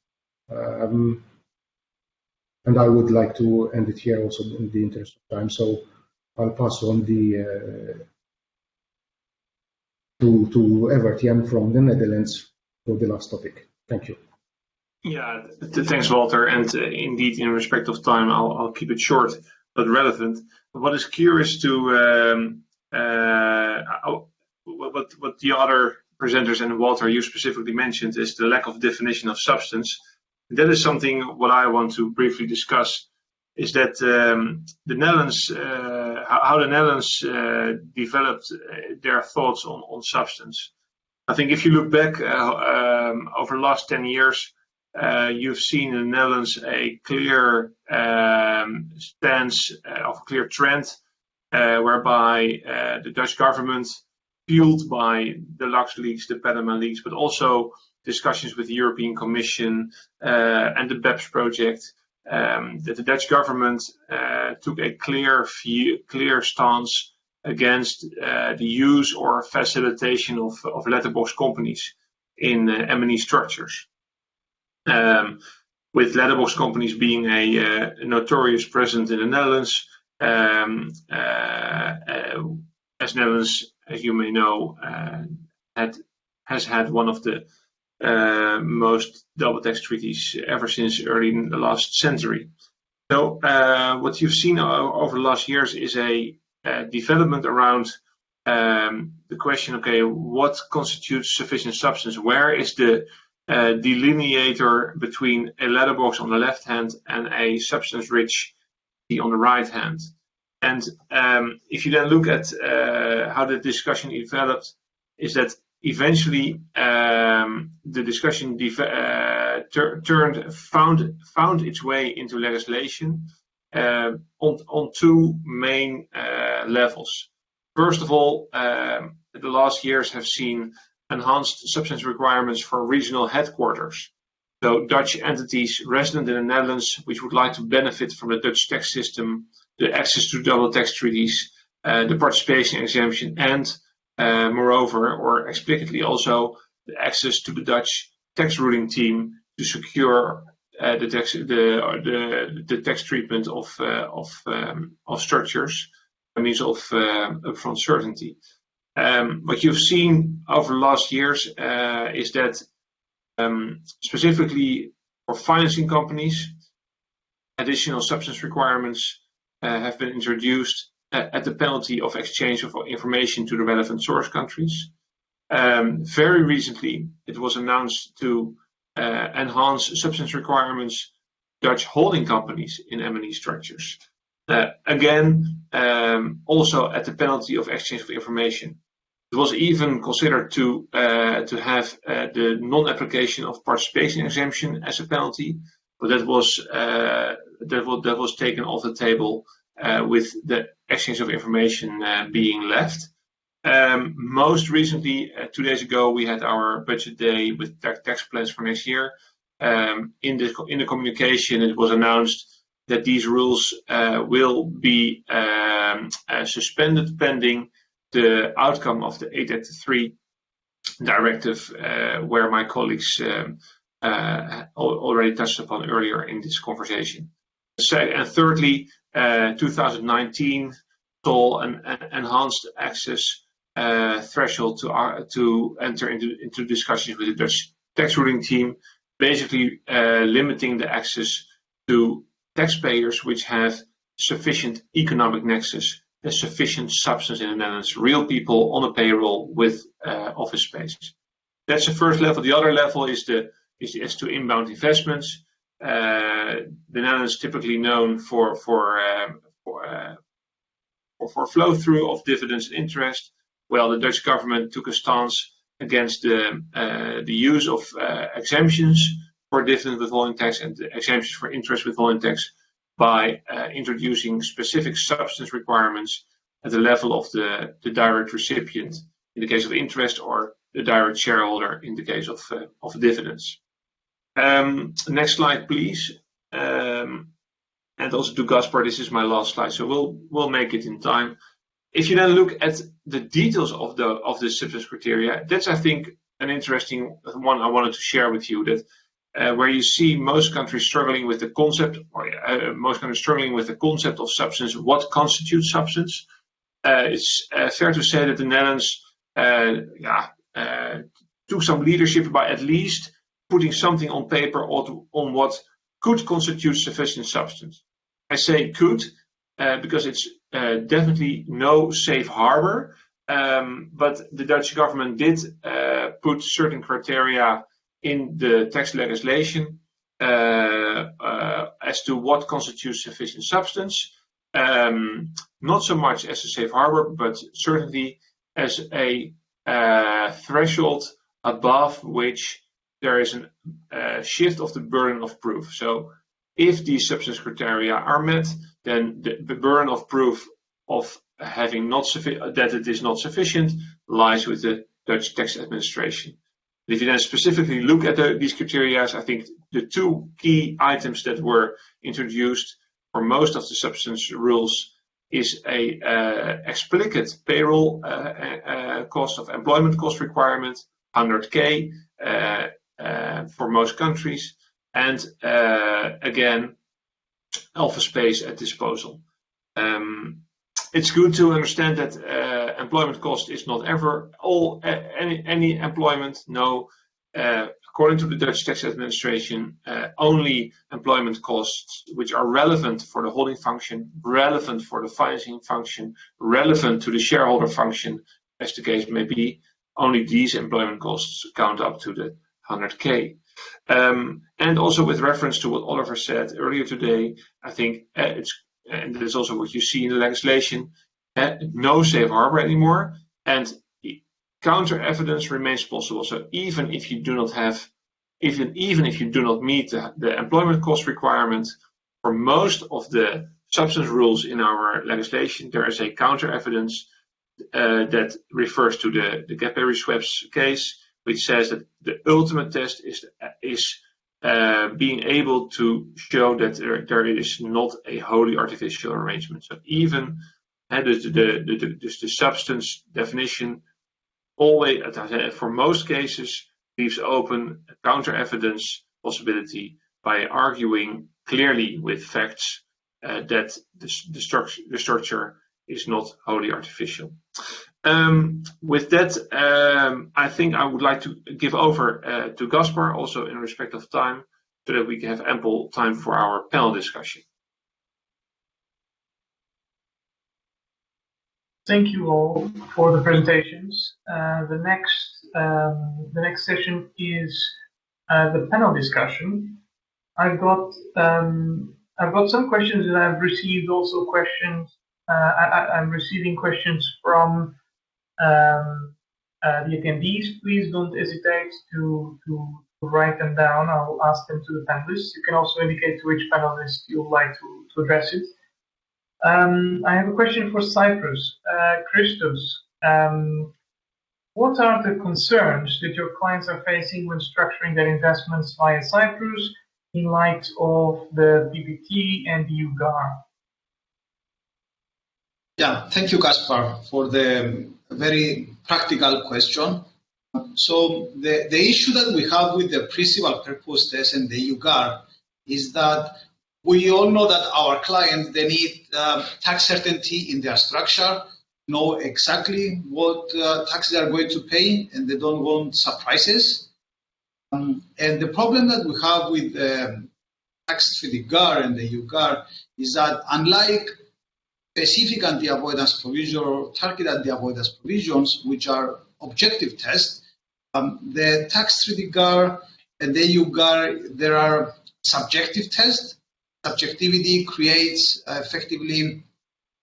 Speaker 6: And I would like to end it here also in the interest of time. So I'll pass on to Evert-Jan from the Netherlands for the last topic. Thank you.
Speaker 7: Yeah, thanks, Walter. And indeed, in respect of time, I'll keep it short but relevant. What is curious to what the other presenters and Walter, you specifically mentioned, is the lack of definition of substance. That is something what I want to briefly discuss. Is that the Netherlands, how the Netherlands developed their thoughts on substance. I think if you look back over the last 10 years, you've seen in the Netherlands a clear stance of a clear trend, whereby the Dutch government, fueled by the LuxLeaks, the Panama leaks, but also discussions with the European Commission and the BEPS project, that the Dutch government took a clear stance against the use or facilitation of letterbox companies in M&E structures. With letterbox companies being a notorious presence in the Netherlands, as Netherlands, as you may know, has had one of the most double tax treaties ever since early in the last century. So what you've seen over the last years is a development around the question, okay, what constitutes sufficient substance? Where is the delineator between a letterbox on the left hand and a substance-rich on the right hand? And if you then look at how the discussion developed, is that eventually the discussion found its way into legislation on two main levels. First of all, the last years have seen enhanced substance requirements for regional headquarters. So Dutch entities resident in the Netherlands which would like to benefit from the Dutch tax system, the access to double tax treaties, the participation exemption, and moreover, or explicitly also, the access to the Dutch tax ruling team to secure the tax treatment of structures by means of upfront certainty. What you've seen over the last years is that specifically for financing companies, additional substance requirements have been introduced at the penalty of exchange of information to the relevant source countries. Very recently, it was announced to enhance substance requirements Dutch holding companies in M&E structures. Again, also at the penalty of exchange of information. It was even considered to have the non-application of participation exemption as a penalty, but that was taken off the table with the exchange of information being left. Most recently, 2 days ago, we had our budget day with tax plans for next year. In the communication, it was announced that these rules will be suspended pending the outcome of the 883 directive, where my colleagues already touched upon earlier in this conversation. And thirdly, 2019 saw an enhanced access threshold to enter into discussions with the Dutch tax ruling team, basically limiting the access to taxpayers which have sufficient economic nexus, sufficient substance in the Netherlands, real people on a payroll with office space. That's the first level. The other level is as to inbound investments. The Netherlands typically known for flow through of dividends and interest. Well, the Dutch government took a stance against the use of exemptions for dividend withholding tax and exemptions for interest withholding tax by introducing specific substance requirements at the level of the direct recipient in the case of interest, or the direct shareholder in the case of dividends. Next slide, please. And also to Gaspar, this is my last slide, so we'll make it in time. If you then look at the details of the substance criteria, that's, I think, an interesting one I wanted to share with you, that where you see most countries struggling with the concept, of substance, what constitutes substance. It's fair to say that the Netherlands took some leadership by at least putting something on paper on what could constitute sufficient substance. I say could because it's definitely no safe harbor, but the Dutch government did put certain criteria in the tax legislation as to what constitutes sufficient substance. Not so much as a safe harbor, but certainly as a threshold above which there is a shift of the burden of proof. So if these substance criteria are met, then the burden of proof of having that it is not sufficient lies with the Dutch tax administration. If you then specifically look at these criteria, I think the two key items that were introduced for most of the substance rules is a explicit payroll cost of employment cost requirement, 100K for most countries, and again, alpha space at disposal. It's good to understand that employment cost is not ever any employment. No, according to the Dutch tax administration, only employment costs which are relevant for the holding function, relevant for the financing function, relevant to the shareholder function, as the case may be, only these employment costs count up to the 100K. And also with reference to what Oliver said earlier today, I think and that's also what you see in the legislation, no safe harbor anymore, and counter evidence remains possible. So even if you do not have, even if you do not meet the employment cost requirement for most of the substance rules in our legislation, there is a counter evidence that refers to the Gaspar swaps case, which says that the ultimate test is being able to show that there is not a wholly artificial arrangement. So even the substance definition always, for most cases, leaves open a counter evidence possibility by arguing clearly with facts that the structure is not wholly artificial. With that, I think I would like to give over to Gaspar, also in respect of time, so that we can have ample time for our panel discussion.
Speaker 1: Thank you all for the presentations. The next session is the panel discussion. I've got some questions that I've received. Also questions. I'm receiving questions from the attendees. Please don't hesitate to write them down. I'll ask them to the panelists. You can also indicate to which panelist you would like to address it. I have a question for Cyprus. Christos, what are the concerns that your clients are facing when structuring their investments via Cyprus in light of the PPT and the UGAR?
Speaker 2: Yeah, thank you, Gaspar, for the very practical question. So the issue that we have with the principal purpose test and the UGAR is that we all know that our clients, they need tax certainty in their structure, know exactly what tax they are going to pay, and they don't want surprises. And the problem that we have with the tax treaty GAR and the UGAR is that unlike specific anti-avoidance provision or target anti-avoidance provisions, which are objective tests, the tax treaty GAR and the UGAR, there are subjective tests. Subjectivity creates effectively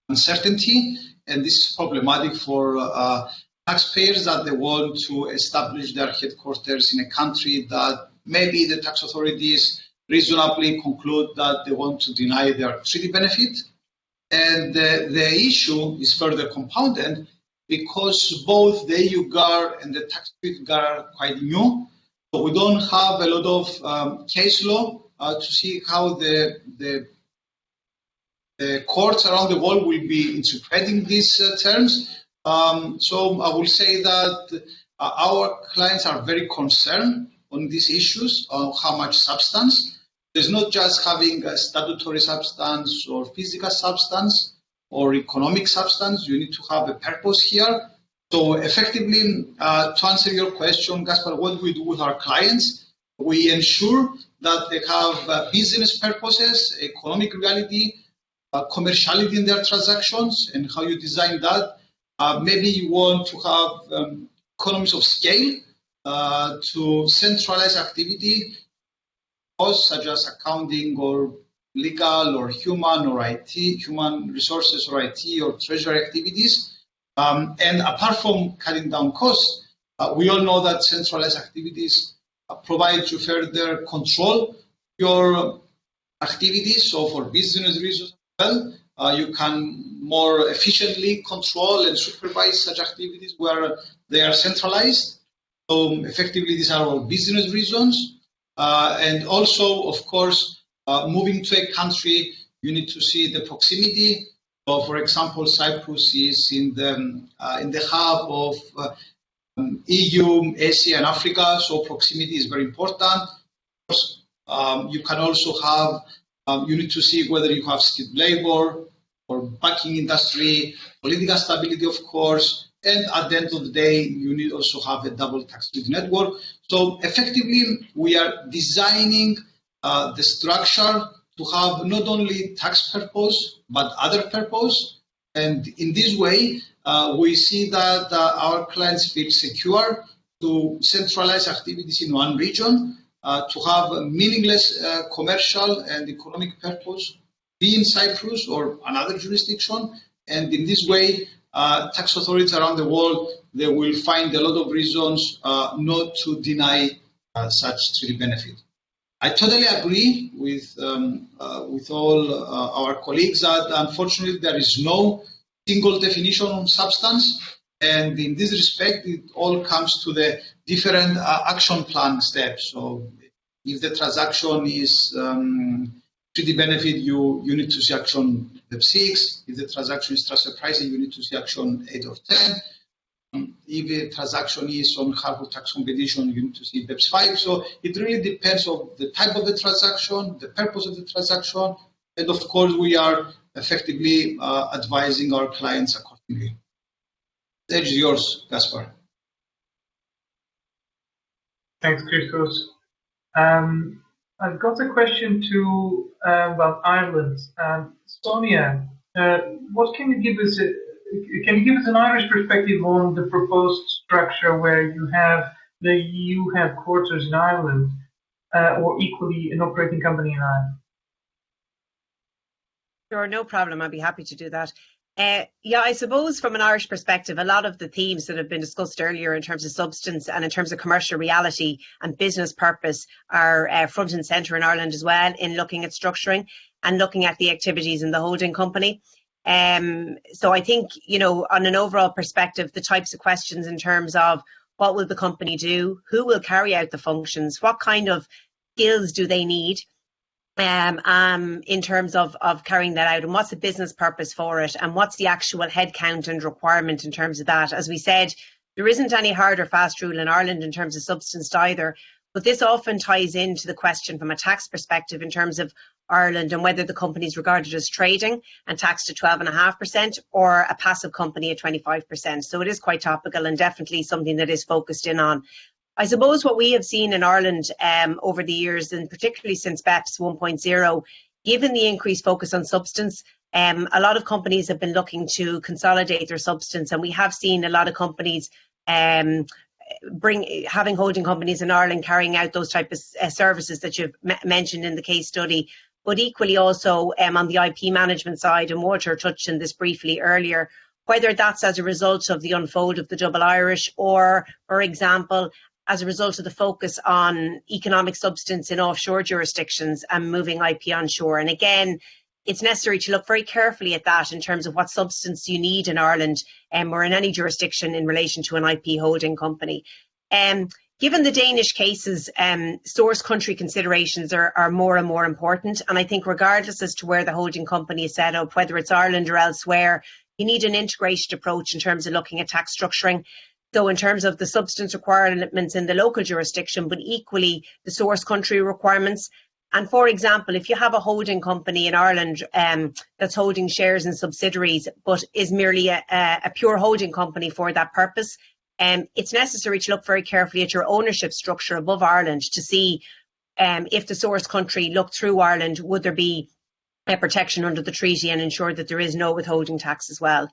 Speaker 2: uncertainty, and this is problematic for taxpayers that they want to establish their headquarters in a country that maybe the tax authorities reasonably conclude that they want to deny their treaty benefit. And the issue is further compounded because both the EU GAR and the tax credit GAR are quite new. So we don't have a lot of case law to see how the courts around the world will be interpreting these terms. So I will say that our clients are very concerned on these issues, on how much substance. There's not just having a statutory substance or physical substance or economic substance. You need to have a purpose here. So effectively, to answer your question, Gaspar, what we do with our clients, we ensure that they have business purposes, economic reality, commerciality in their transactions, and how you design that. Maybe you want to have economies of scale to centralize activity, such as accounting or legal or human resources or IT or treasury activities. And apart from cutting down costs, we all know that centralized activities provide you further control your activities. So for business reasons as well, you can more efficiently control and supervise such activities where they are centralized. So effectively, these are all business reasons. And also, of course, moving to a country, you need to see the proximity. So, for example, Cyprus is in the hub of EU, Asia, and Africa. So proximity is very important. Of course, you can also have, you need to see whether you have skilled labor or banking industry, political stability, of course. And at the end of the day, you need also have a double tax network. So effectively, we are designing the structure to have not only tax purpose, but other purpose. And in this way, we see that our clients feel secure to centralize activities in one region, to have a meaningless commercial and economic purpose, be in Cyprus or another jurisdiction. And in this way, tax authorities around the world, they will find a lot of reasons not to deny such treaty benefit. I totally agree with all our colleagues that unfortunately there is no single definition on substance, and in this respect it all comes to the different action plan steps. So if the transaction is treaty benefit, you need to see action BEPS 6. If the transaction is transfer pricing, you need to see action 8 of 10. If the transaction is on harmful tax competition, you need to see BEPS 5. So it really depends on the type of the transaction, the purpose of the transaction, and of course we are effectively advising our clients accordingly. The stage is yours, Gaspar.
Speaker 1: Thanks, Christos. I've got a question about Ireland. Sonya, what can you give us? Can you give us an Irish perspective on the proposed structure where you have the EU headquarters in Ireland, or equally an operating company in Ireland?
Speaker 3: Sure, no problem. I'd be happy to do that. Yeah, I suppose from an Irish perspective, a lot of the themes that have been discussed earlier in terms of substance and in terms of commercial reality and business purpose are front and centre in Ireland as well, in looking at structuring and looking at the activities in the holding company. So I think, you know, on an overall perspective, the types of questions in terms of what will the company do, who will carry out the functions, what kind of skills do they need, in terms of carrying that out, and what's the business purpose for it, and what's the actual headcount and requirement in terms of that. As we said, there isn't any hard or fast rule in Ireland in terms of substance either, but this often ties into the question from a tax perspective in terms of Ireland and whether the company is regarded as trading and taxed at 12.5% or a passive company at 25%. So it is quite topical and definitely something that is focused in on. I suppose what we have seen in Ireland over the years, and particularly since BEPS 1.0, given the increased focus on substance, a lot of companies have been looking to consolidate their substance, and we have seen a lot of companies having holding companies in Ireland carrying out those type of services that you've mentioned in the case study. But equally also on the IP management side, and Walter touched on this briefly earlier, whether that's as a result of the unfold of the double Irish or, for example, as a result of the focus on economic substance in offshore jurisdictions and moving IP onshore. And again, it's necessary to look very carefully at that in terms of what substance you need in Ireland or in any jurisdiction in relation to an IP holding company. Given the Danish cases, source country considerations are more and more important. And I think regardless as to where the holding company is set up, whether it's Ireland or elsewhere, you need an integrated approach in terms of looking at tax structuring. So in terms of the substance requirements in the local jurisdiction, but equally the source country requirements. And for example, if you have a holding company in Ireland that's holding shares in subsidiaries, but is merely a pure holding company for that purpose, it's necessary to look very carefully at your ownership structure above Ireland to see if the source country looked through Ireland, would there be a protection under the treaty and ensure that there is no withholding tax as well.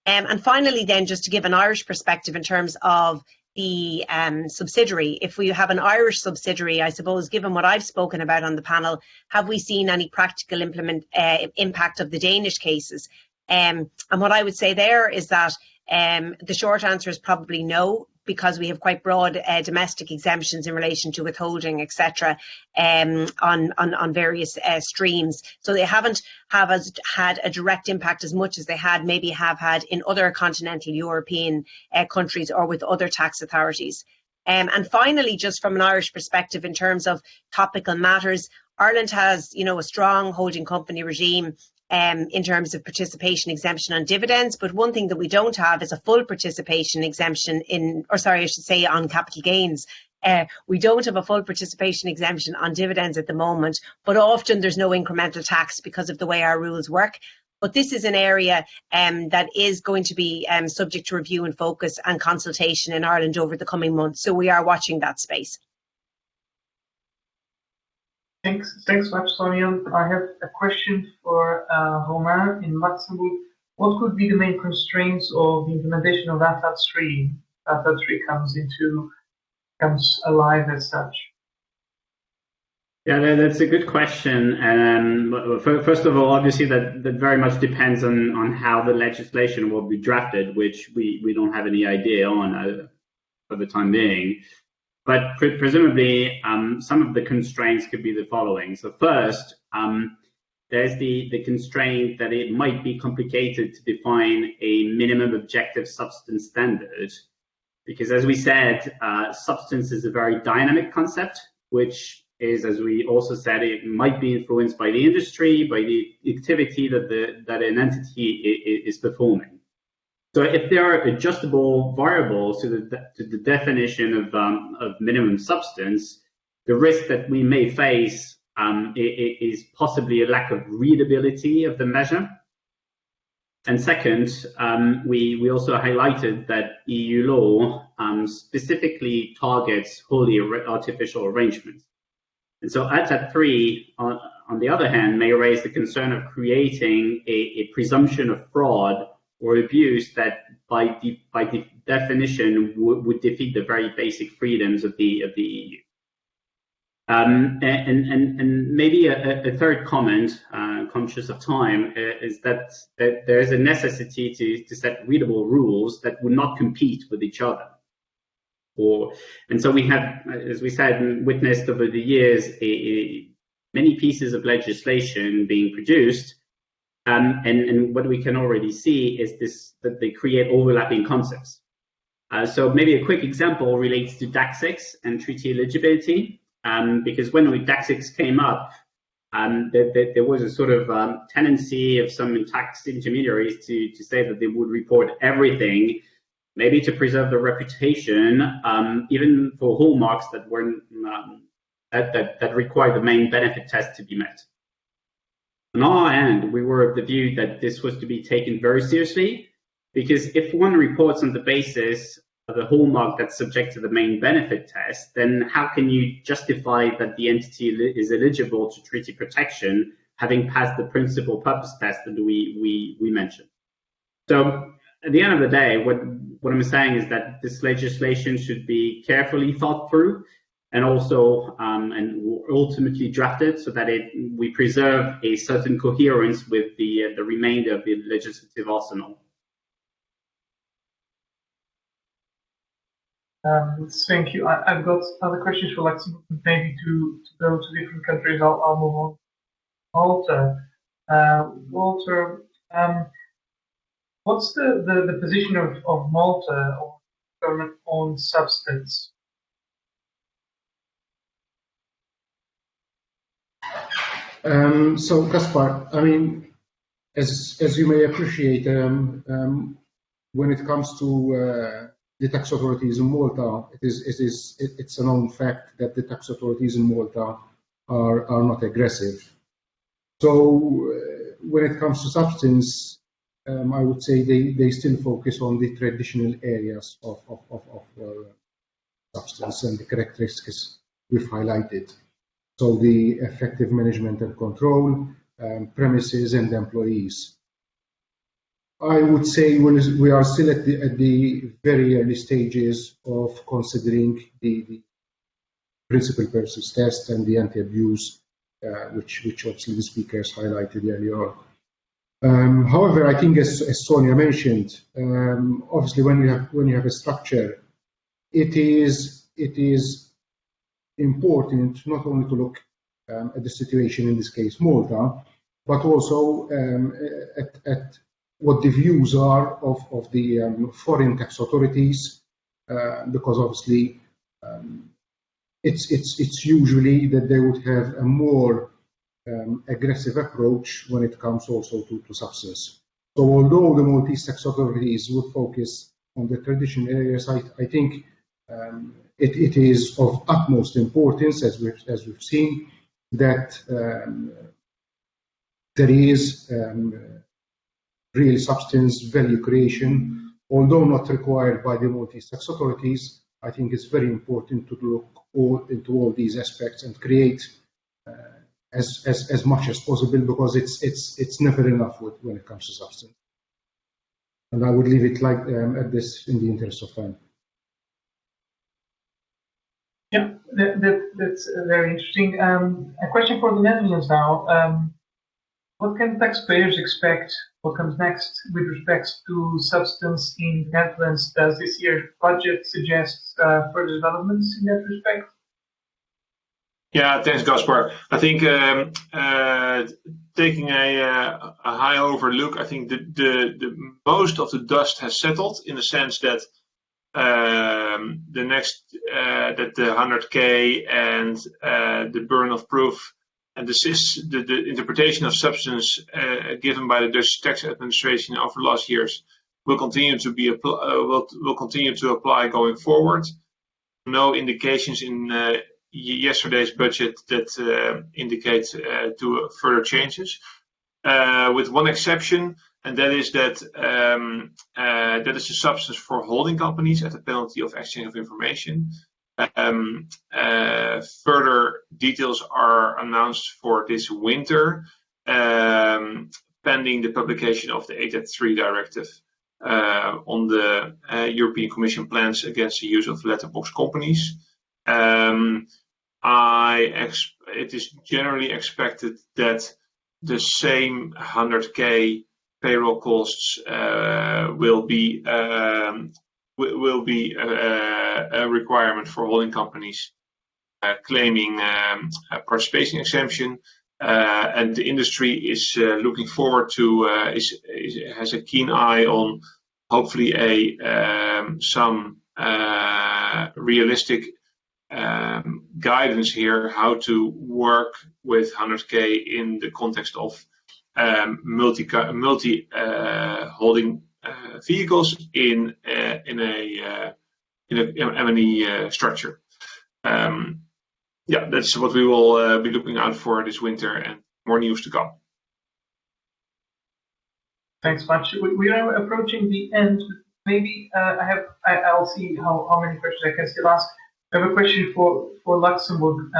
Speaker 3: And finally then, just to give an Irish perspective in terms of the subsidiary, if we have an Irish subsidiary, I suppose, given what I've spoken about on the panel, have we seen any practical impact of the Danish cases? And what I would say there is that the short answer is probably no, because we have quite broad domestic exemptions in relation to withholding, etc., on various streams. So they haven't had a direct impact as much as they maybe have had in other continental European countries or with other tax authorities. And finally, just from an Irish perspective, in terms of topical matters, Ireland has, a strong holding company regime in terms of participation exemption on dividends, but one thing that we don't have is a full participation exemption on capital gains. We don't have a full participation exemption on dividends at the moment, but often there's no incremental tax because of the way our rules work. But this is an area that is going to be subject to review and focus and consultation in Ireland over the coming months. So we are watching that space.
Speaker 1: Thanks much, Sonya. I have a question for Romain in Luxembourg. What could be the main constraints of the implementation of AFAT 3? AFAT 3 comes alive as such.
Speaker 5: Yeah, that's a good question. And first of all, obviously that very much depends on how the legislation will be drafted, which we don't have any idea on for the time being. But presumably, some of the constraints could be the following. So first, there's the constraint that it might be complicated to define a minimum objective substance standard, because as we said, substance is a very dynamic concept, which is, as we also said, it might be influenced by the industry, by the activity that an entity is performing. So if there are adjustable variables to the definition of minimum substance, the risk that we may face is possibly a lack of readability of the measure. And second, we also highlighted that EU law specifically targets wholly artificial arrangements. And so AFAT 3, on the other hand, may raise the concern of creating a presumption of fraud or abuse that by definition would defeat the very basic freedoms of the EU. And maybe a third comment, conscious of time, is that there is a necessity to set readable rules that would not compete with each other. And so we have, as we said, witnessed over the years many pieces of legislation being produced. And what we can already see is that they create overlapping concepts. So maybe a quick example relates to DAC6 and treaty eligibility, because when DAC6 came up, there was a sort of tendency of some tax intermediaries to say that they would report everything, maybe to preserve their reputation, even for hallmarks that weren't that required the main benefit test to be met. On our end, we were of the view that this was to be taken very seriously, because if one reports on the basis of a hallmark that's subject to the main benefit test, then how can you justify that the entity is eligible to treaty protection, having passed the principal purpose test that we mentioned? So at the end of the day, what I'm saying is that this legislation should be carefully thought through, and also and ultimately drafted so that we preserve a certain coherence with the remainder of the legislative arsenal.
Speaker 1: Thank you. I've got other questions for Luxembourg, maybe to go to different countries. I'll move on. Malta. Walter, what's the position of Malta on government-owned substance?
Speaker 6: So, Gaspar, I mean, as you may appreciate, when it comes to the tax authorities in Malta, it's a known fact that the tax authorities in Malta are not aggressive. So, when it comes to substance, I would say they still focus on the traditional areas of substance and the characteristics we've highlighted. So the effective management and control, premises and employees. I would say we are still at the very early stages of considering the principal purposes test and the anti-abuse, which obviously the speakers highlighted earlier on. However, I think as Sonya mentioned, obviously when you have a structure, it is important not only to look at the situation, in this case Malta, but also at what the views are of the foreign tax authorities, because obviously it's usually that they would have a more aggressive approach when it comes also to substance. So although the Maltese tax authorities would focus on the traditional areas, I think it is of utmost importance, as we've seen, that there is real substance value creation, although not required by the Maltese tax authorities. I think it's very important to look into all these aspects and create as much as possible, because it's never enough when it comes to substance. And I would leave it like at this in the interest of time.
Speaker 1: Yeah, that's very interesting. A question for the Netherlands now. What can taxpayers expect? What comes next with respect to substance in the Netherlands? Does this year's budget suggest further developments in that respect?
Speaker 7: Yeah, thanks, Gaspar. I think taking a high overlook, I think the most of the dust has settled, in the sense that the next that the 100K and the burden of proof and the interpretation of substance given by the Dutch tax administration over the last years will continue to be will continue to apply going forward. No indications in yesterday's budget that indicate to further changes, with one exception, and that is that that is the substance for holding companies at the penalty of exchange of information. Further details are announced for this winter, pending the publication of the 883 directive on the European Commission plans against the use of letterbox companies. It is generally expected that the same 100K payroll costs will be a requirement for holding companies claiming a participation exemption, and the industry is looking forward to has a keen eye on hopefully some realistic guidance here, how to work with 100K in the context of multi holding vehicles in a MNE structure. Yeah, that's what we will be looking out for this winter, and more news to come.
Speaker 1: Thanks much. We are approaching the end. Maybe I'll see how many questions I can still ask. I have a question for Luxembourg.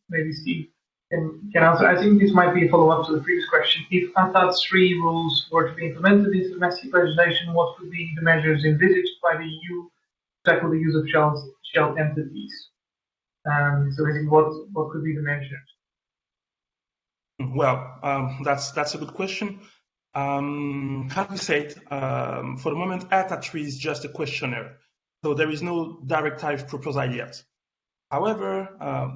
Speaker 1: Maybe Steve can answer. I think this might be a follow-up to the previous question. If AntiTax 3 rules were to be implemented into domestic legislation, what could be the measures envisaged by the EU to tackle the use of shell entities? So I think what could be the measures?
Speaker 4: Well, that's a good question. How we say it, for the moment, AntiTax 3 is just a questionnaire, so there is no directive proposal yet. However,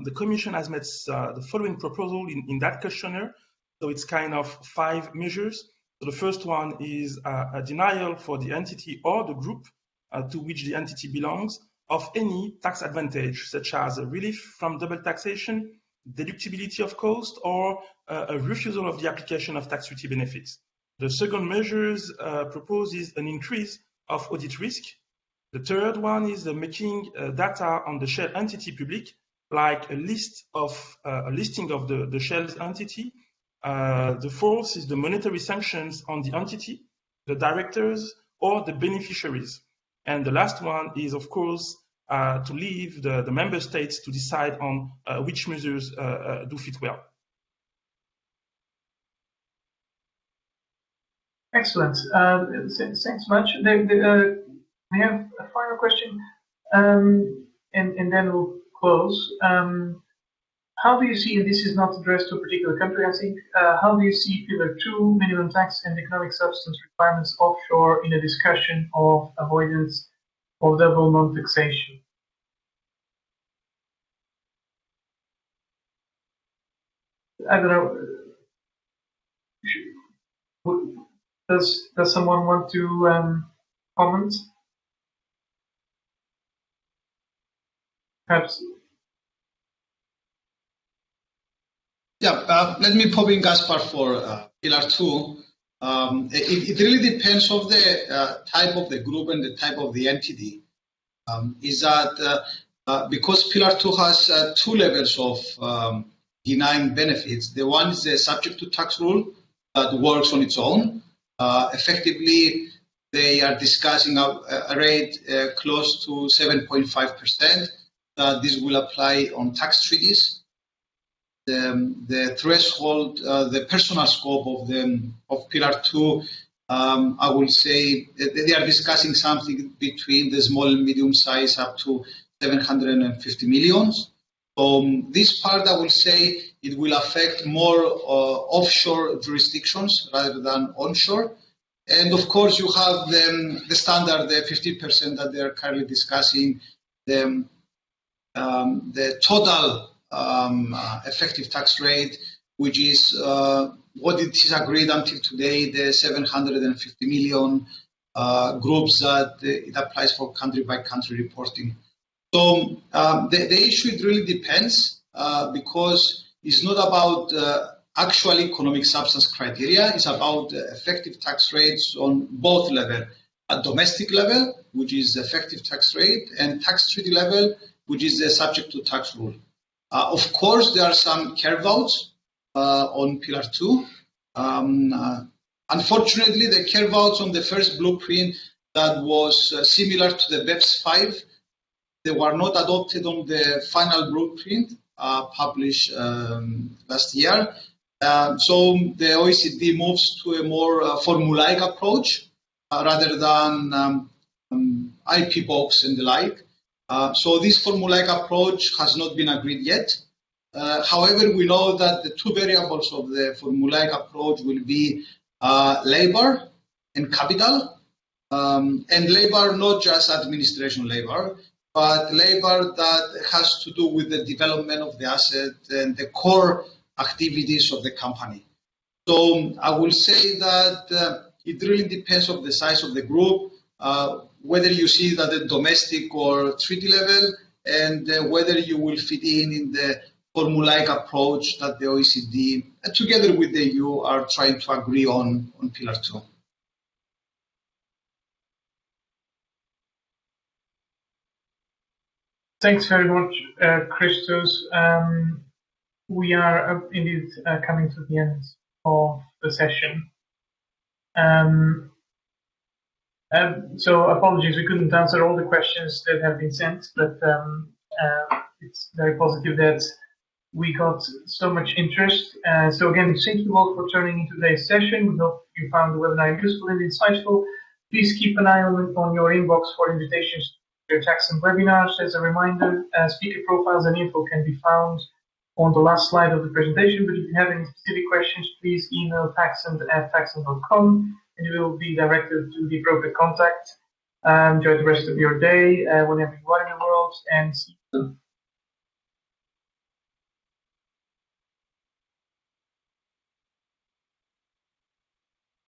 Speaker 4: the Commission has made the following proposal in that questionnaire. So it's kind of 5 measures. So the first one is a denial for the entity or the group to which the entity belongs of any tax advantage, such as a relief from double taxation, deductibility of cost, or a refusal of the application of tax treaty benefits. The second measure proposes an increase of audit risk. The third one is making data on the shell entity public, like a listing of the shell's entity. The fourth is the monetary sanctions on the entity, the directors, or the beneficiaries. And the last one is, of course, to leave the member states to decide on which measures do fit well.
Speaker 1: Excellent. Thanks much. We have a final question, and then we'll close. How do you see, and this is not addressed to a particular country, I think, how do you see Pillar 2, minimum tax and economic substance requirements offshore in a discussion of avoidance of double non-taxation? I don't know. Does someone want to comment? Perhaps.
Speaker 2: Yeah, let me pop in Gaspar for Pillar 2. It really depends on the type of the group and the type of the entity. Is that because Pillar 2 has 2 levels of denying benefits. The one is the subject to tax rule that works on its own. Effectively, they are discussing a rate close to 7.5%. This will apply on tax treaties. The threshold, the personal scope of Pillar 2, I will say they are discussing something between the small and medium size up to 750 million. This part, I will say, it will affect more offshore jurisdictions rather than onshore. And of course, you have the standard, the 50% that they are currently discussing, the total effective tax rate, which is what it is agreed until today, the 750 million groups that it applies for country by country reporting. So the issue, it really depends because it's not about actual economic substance criteria. It's about effective tax rates on both levels, at domestic level, which is the effective tax rate, and tax treaty level, which is the subject to tax rule. Of course, there are some carve-outs on Pillar 2. Unfortunately, the carve-outs on the first blueprint that was similar to the BEPS 5, they were not adopted on the final blueprint published last year. So the OECD moves to a more formulaic approach rather than IP box and the like. So this formulaic approach has not been agreed yet. However, we know that the 2 variables of the formulaic approach will be labor and capital. And labor, not just administration labor, but labor that has to do with the development of the asset and the core activities of the company. So I will say that it really depends on the size of the group, whether you see that at domestic or treaty level, and whether you will fit in the formulaic approach that the OECD, together with the EU, are trying to agree on Pillar 2.
Speaker 1: Thanks very much, Christos. We are indeed coming to the end of the session. So apologies, we couldn't answer all the questions that have been sent, but it's very positive that we got so much interest. So again, thank you all for turning in today's session. We hope you found the webinar useful and insightful. Please keep an eye on your inbox for invitations to your Taxand webinars. As a reminder, speaker profiles and info can be found on the last slide of the presentation, but if you have any specific questions, please email taxand@taxand.com and you will be directed to the appropriate contact. Enjoy the rest of your day, whenever you are in the world, and see you soon.